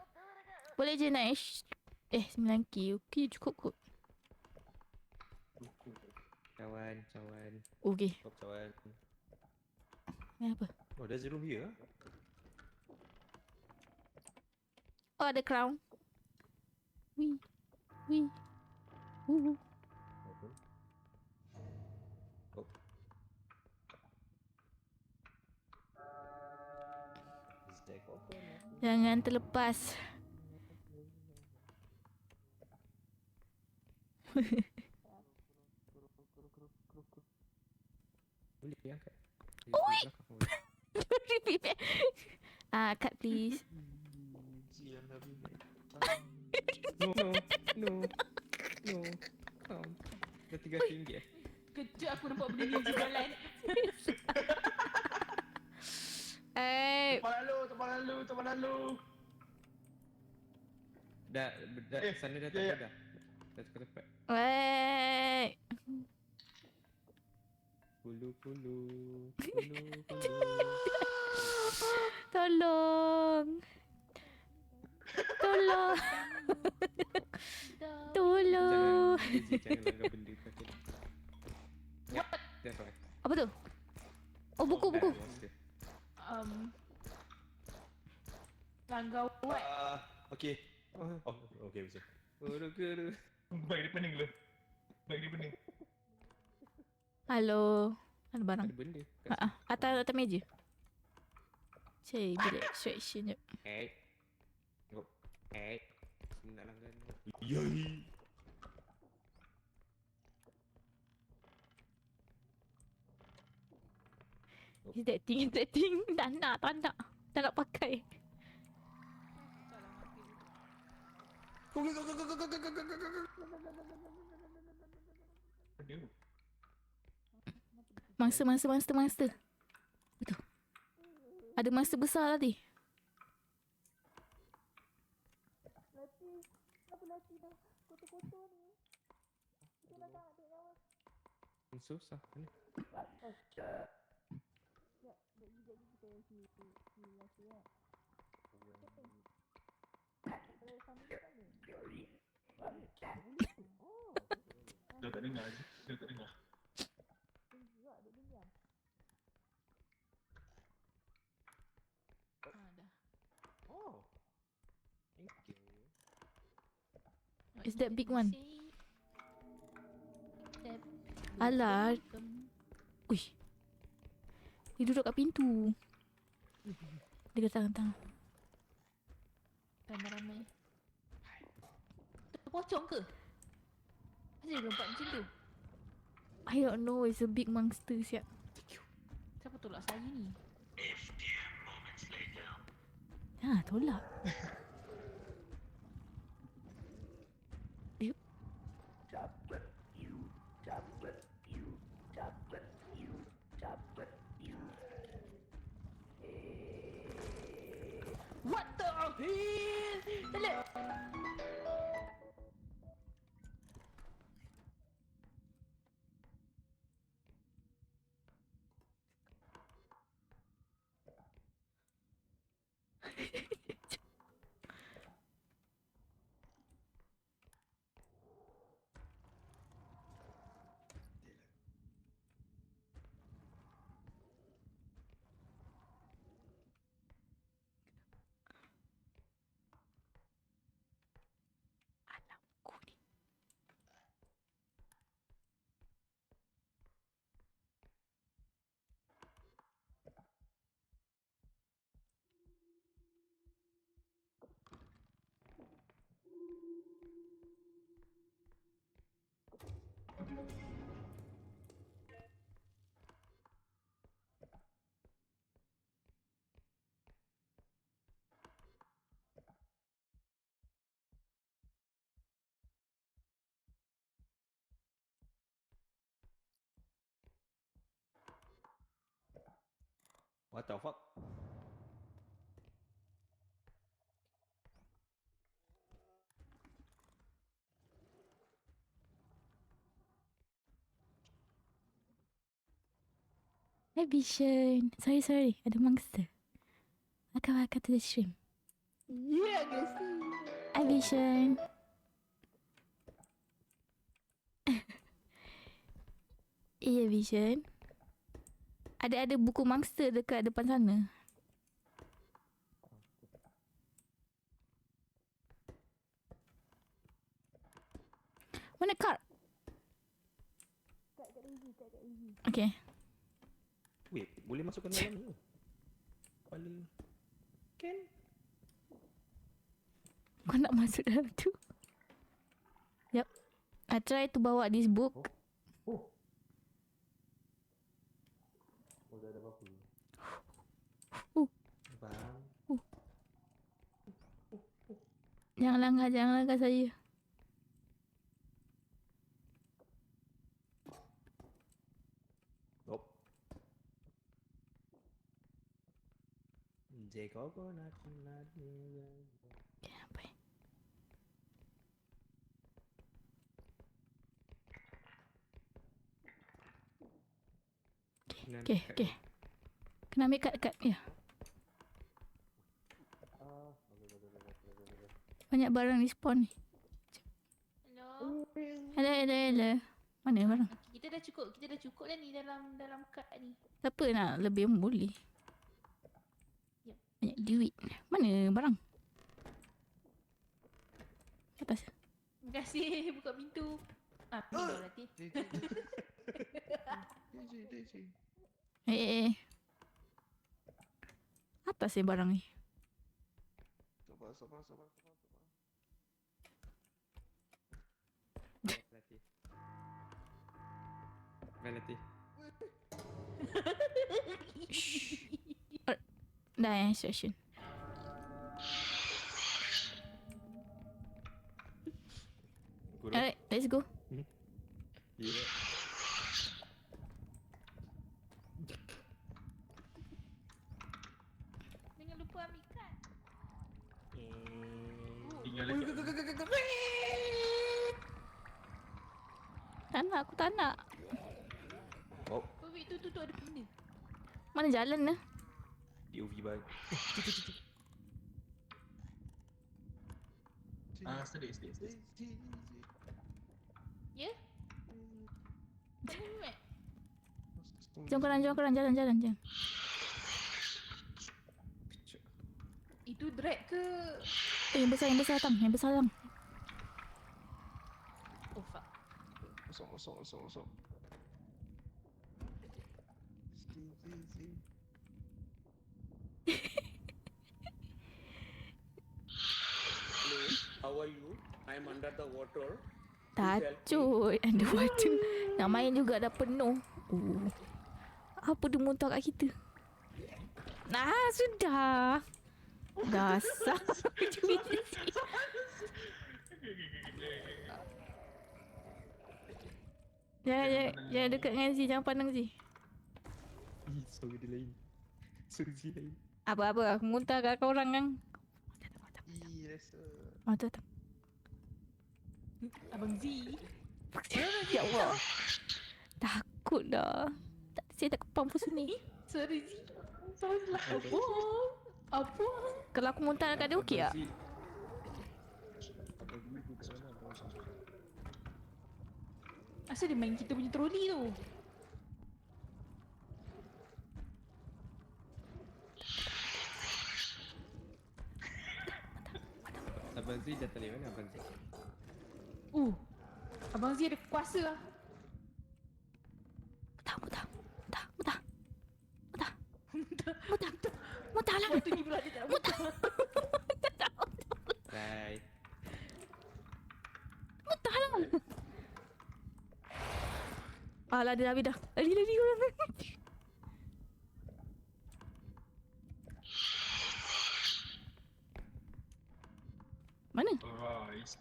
Boleh je naik 9k. Okay, cukup kot. Cawan. Okay. Kawan. Ni apa? Oh, there's a room here. Oh, ada crown. Wee. Oh. Is that open? Jangan terlepas. Boleh angkat. Oi! Repeat back. Cut please. Sian dah bini. No. Come. Dah RM3 eh? Kejap aku nampak benda ni jualan. Tempat lalu. Dah sana dah tak ya. ada dah. Dah tukar tempat. Wait. Kulu. Tolong. Daisy, jangan langgar benda tu. Okay. Yep, that's right. Apa tu? Oh, buku. Monster. Langgar what? Okay. Oh, Oh, okay, bisa. guru. Bag dia pening dulu. Bag dia pening. Halo. Ada barang. Ada benda. kat Atas meja. Cik, bilik extraction jap. sini. Hey. Tengok. Hey. Sini nak langgar ni. Yoi. Is that thing. Tak nak pakai. Aduh. Monster. Betul. Ada monster besar tadi. Susah. Ni. Dah tak dengar je. Dah tak dengar. Dah. Oh. Thank you. Is that big one? That Alah. Ui. Dia duduk kat pintu. Dia kata ramai-ramai. Tu pocong ke? Kenapa dia lompat macam tu? I don't know, it's a big monster siap. Siapa tolak saya ni? Tolak. Yep. What the hell? Telik. Alamku ni. What the fuck? Hi Vision. Sorry. Ada monster. Welcome to the stream. Ya, Gracie. Hi Vision. Iya Vision. Ada buku monster dekat depan sana. Mana kar? Okay. Wait, boleh masukkan dalam ni ke? Kepala. Can? Kau nak masuk dalam tu? Yup. I try to bawa this book. Oh, dah ada apa-apa. Bang. Jangan langgar saya. Nope. J coconut nut. Okay, apa ni? Okay. Kena ambil kad. Ya. Banyak barang respawn ni. Hello? Alah. Mana barang? Kita dah cukup dah ni dalam kad ni. Siapa nak lebih pun boleh. Yep. Banyak duit. Mana barang? Atas. Terima kasih buka pintu. Pintu berarti. Daisy. Atas barang ni. Sabar. Melati. Dah session. Kurang. Alright, let's go. Yeah. Jangan lupa ambil kad. Tinggal dekat. Tak nak, aku tak nak. Wait, tu ada benda. Mana jalan lah? POV bag. Sedih. Ya? Jangan mat. Jom korang, jalan. Itu drag ke? Yang besar tang. Oh fuck. Kosong. How are you? I'm under the water. Tacut. Underwater. Nak main juga dah penuh. Apa dia muntah kat kita? Nah, sudah. Dasar. Jangan dekat dengan Z. Jangan pandang Z. Sorry dia lain. Suzy lain. Apa-apa. Aku muntah kat korang kan. Rasa. Mata tak. Abang Z. Ya Allah. Takut dah. Saya tak kepam pun sini. Sorry Z. Salah. Apa? Kalau aku muntah kat dia okey tak? Asal dia main kita punya troli tu? Abang Z datang dari mana Abang Z? Abang Z ada kuasa lah. Mutah lah. Waktu ni pula dia tak muntah. Bye. Mutah lah. Alah dia habis dah. Lari korang. Mana? Alright.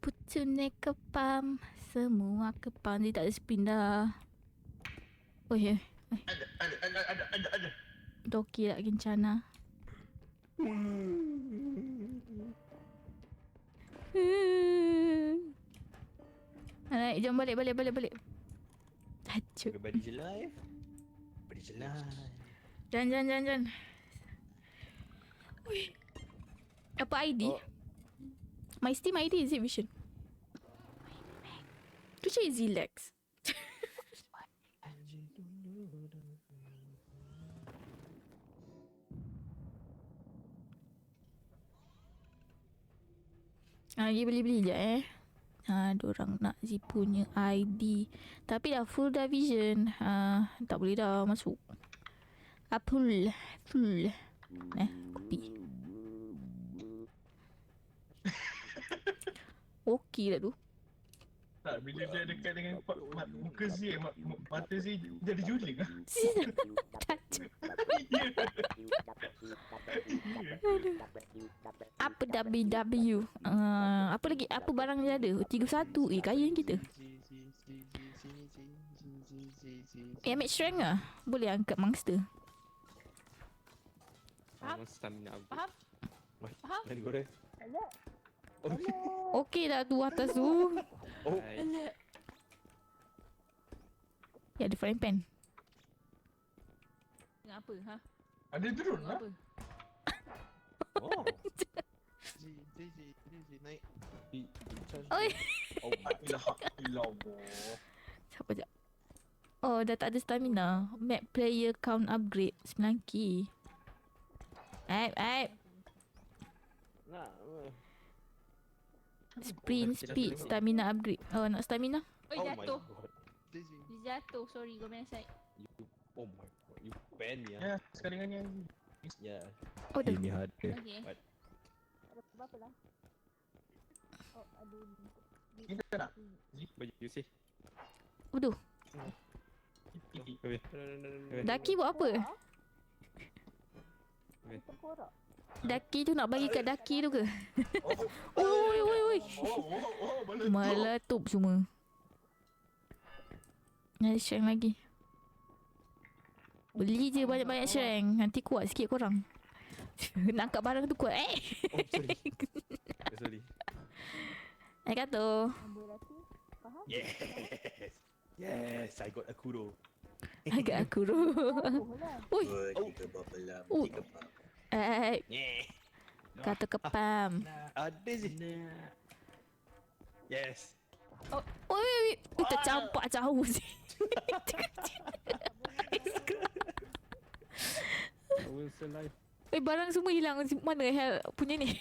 Putu naik kepam. Semua kepam. Dia tak ada spin dah. Oh ya. Ada. Doki tak kencana. Alright, jom balik. Tajuk. Everybody's alive. Jangan. Ui. Apa ID? My Steam ID is it Vision? Tu cik Zilex. Pergi beli-beli je Diorang nak Z punya ID. Tapi dah full dah Vision. Tak boleh dah masuk. Full. Kopi. Okey lah tu. Tak, bila dia dekat dengan muka Z, mata Z jadi juling lah. Apa WW? Apa lagi? Apa barang dia ada? 31. Kaya kita. Damage strength lah. Boleh angkat monster. Sama stamina aku. Faham? Dari korang. Okey dah tu atas tu. Oh. Bye. Alah. Ya, ada frying pan. Dengan apa? Ha? Ada drone Dengan lah. apa? Oh. JJ, naik. Charge Oi. dia. Oh my Alhamdulillah. Siapa sekejap. Oh, dah tak ada stamina. Map player count upgrade 9 key. Aib. Nah. Sprint speed stamina upgrade. Oh, nak stamina? Oi, Oh my jatuh. god. JJ. Dia jatuh. Sorry, go main side. You, oh my god. You ban me Ya, sekali dengan Yeah. Oh, dah. Ini hard. Okay. But Ada berapa lah? Oh, ada ni tak nak. Baju sih. Aduh. Daki buat apa? Daki tu nak bagi kat Daki tu ke? Oi. Meletup semua. Ada shrink lagi. Beli je banyak-banyak shrink. Nanti kuat sikit korang. Nak angkat barang tu kuat. oh sorry. Sorry. Arigato. Yes. Yes, I got a kuro. Agak aku tu. Ui. Oh. Yeah. Kata kepam. Ada je. Yes. Oi. Tercampak jauh sih. I will survive. Barang semua hilang. Mana hell punya ni?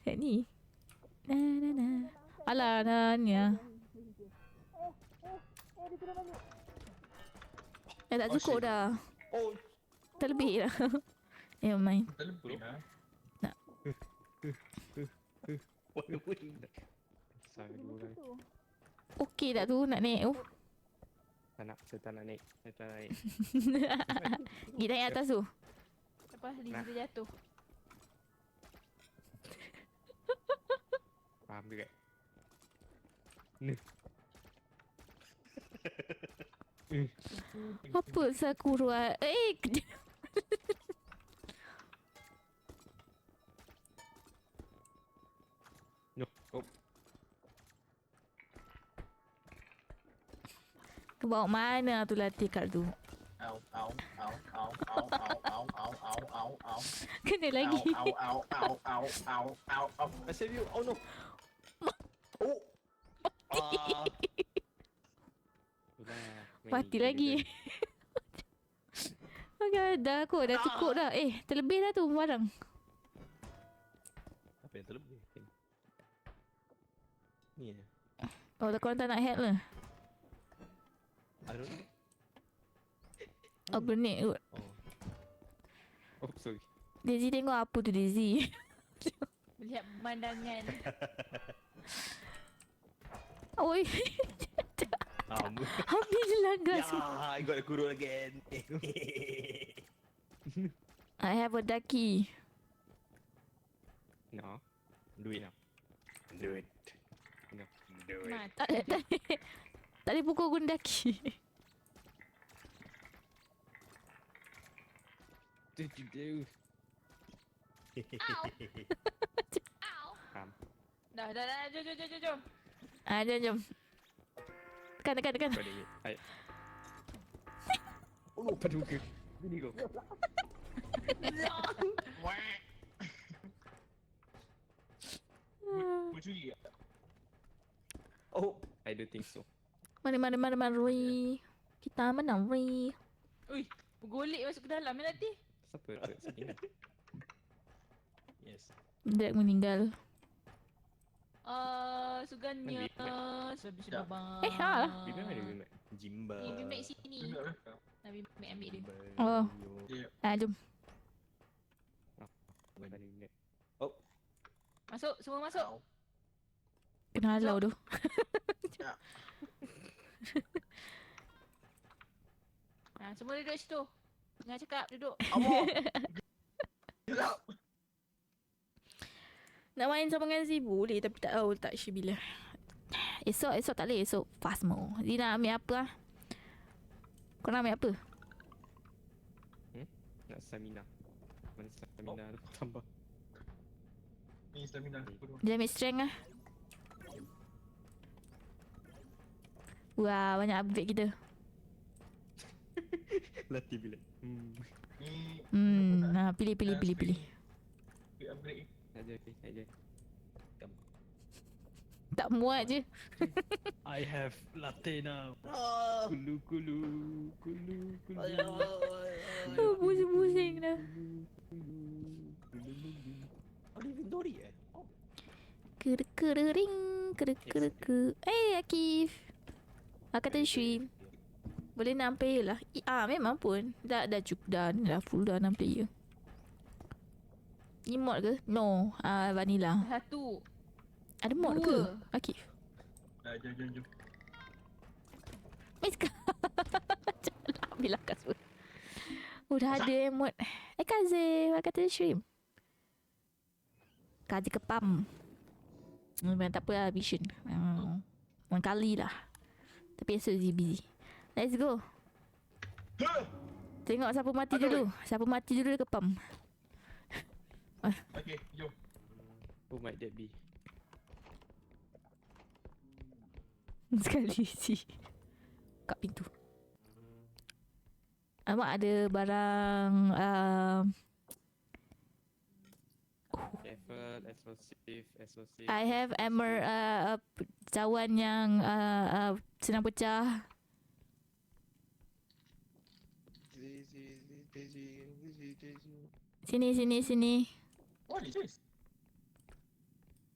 Ni. Na. Alah, Nanya. Tak cukup dah. Oh. Terlebih dah. Never mind. Terlebih lah. Saya dua orang. Okey tak tu nak naik tu? Saya tak nak naik. Saya tak nak naik. Pergi naik atas tu. Lepas Lizzie dia jatuh. Faham juga. Apa Sakura? No. Oh. Kau bawa mana tu latih kat tu? Au. Kena lagi. Au. I save you. Oh no. Oh. Ah. Mati lagi. Okay, dah kot. Dah cukup dah. Terlebih dah tu barang. Apa yang terlebih? Ni ya. Oh, dah korang tak nak hack lah. I don't know. Oh, grenade kot. Oh. Oh, sorry. Daisy tengok apa tu Daisy? Melihat pemandangan. Oi. Habis je langgar semua. Yeah, I got a kuro again. I have a ducky. No. Do it now. Do it. No. Do it. Mati. Tak boleh pukul guna ducky. What did you do? Ow. Faham. Dah. Jom. Jom. Tekan. Pada ni. Hai. Oh no, pada muka. Sini kau. Mencuri tak? Oh, I don't think so. Mana Rui. Kita menang Rui. Ui, bergolek masuk ke dalam ni nanti. Siapa sini kan? Yes. Drag meninggal. Sugannya. Sudah bang. lah. Bimbang mana bimbang? Jimba. Ni Bimek sini. Tengok lah. Nabi Bimek ambil dia. Oh. Ya. Jom. Mana bimbang? Masuk, semua masuk. Au. Kena halau tu. Semua duduk situ. Jangan cakap, duduk. Gelap. Nak main sama dengan Z boleh tapi tak tahu tak sure bila. Esok tak boleh. Esok fast mo. Z nak ambil apa lah? Kau nak ambil apa? Nak stamina. Mana stamina tu tambah. Ni stamina aku tu. Dia ambil strength lah. Wah, banyak upgrade kita. Latih bilik. Ni Pilih. upgrade. Saja. Tak muat je. I have latte now. Kulu. Pusing dah. Ada inventory Kering. Akif. Kata stream. Boleh 6 player lah. Memang pun. Dah cukup dah full dah 6 player. Ni mod ke? No. Vanilla. Satu. Ada mod ke? Dua. Akif. Jom. Miska. Janganlah ambil lakas pun. Dah ada mod. Kaze. Kata stream. Kaze kepam. Memang tak apa lah. Vision. One kali lah. Tapi esok busy. Let's go. Tengok siapa mati dulu. Siapa mati dulu dia kepam. Okay, jom. Who might that be? Sekali si. Kat pintu. Awak ada barang Explosive. I have hammer cawan yang senang pecah. Sini. What is this?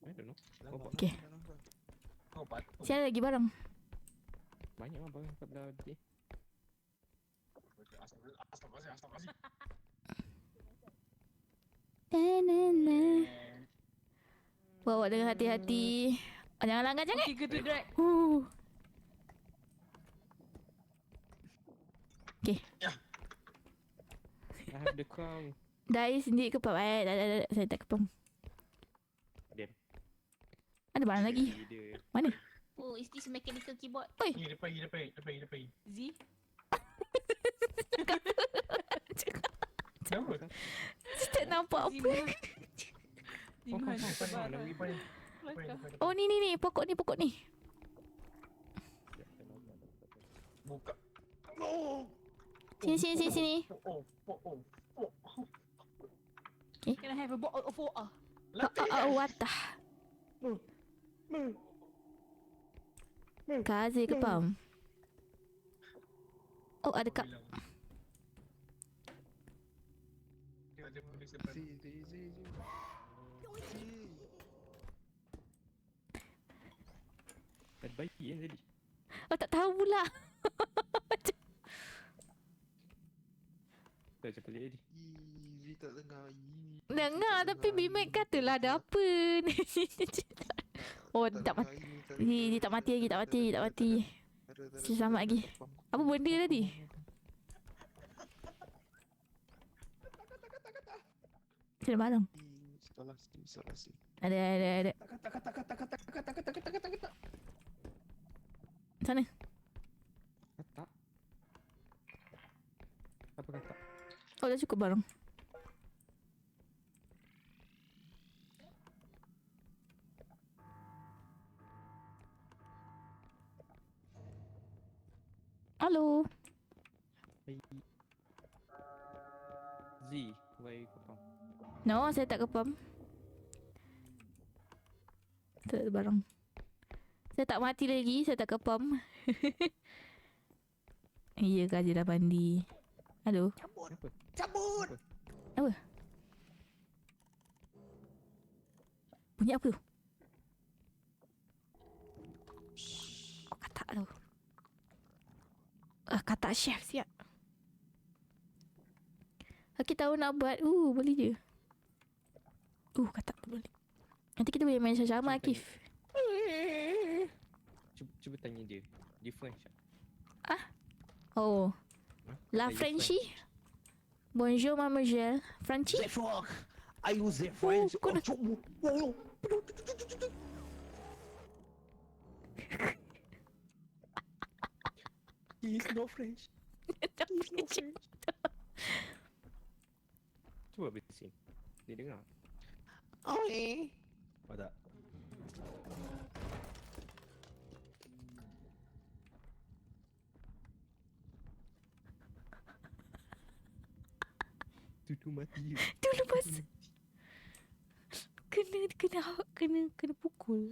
I don't know. Okay. Kau patut. Siapa lagi barang? Banyak lah barang kat belah dia. Astagfirullah. Bawa dengan hati-hati. Jangan langgar jangan. Okay, good to drag. Okay. I have the crown. Dai sendiri kepam. Tak, saya tak kepam. Diam. Ada barang lagi. Dia. Mana? Oh, is this mechanical keyboard? Ni depan. Z? Kenapa? Saya tak nampak apa. Ziman. Depan. Oh ni. Pokok ni. Buka. Sini. Oh. Can I have a bottle of water? Watah. Kaze kepam. Oh, ada kap. Ada polis depan. Ada bayi tadi. Oh, tak tahu pula. Dah macam pelik tadi. Ih, tak dengar. Dengar tapi Bimek katalah ada apa. Oh, tak mati. Dia tak mati lagi. Selamat lagi. Apa benda tadi? Ada barang. Salah sih. Ada. Kata. Sana. Katak. Apa katak? Oh, dah cukup barang. Halo. Z, why you kepam? No, saya tak kepam. Tak ada barang. Saya tak mati lagi, saya tak kepam. Ya, Kazi dah mandi. Halo. Cabut! Apa? Bunyi apa tu? Oh, katak tu. Katak chef siap. Aki tahu nak buat. Boleh je. Katak tu boleh. Nanti kita boleh main sama-sama Akif. Cuba tanya dia. Dia French tak? Oh. La Are you Frenchie. Bonjour mademoiselle. Frenchie? Frog! I use the French. kau dah- He's no French. Cuba bersin. Dia dengar. Oi! Oh tak. Tutu mati. Tu lepas kena pukul.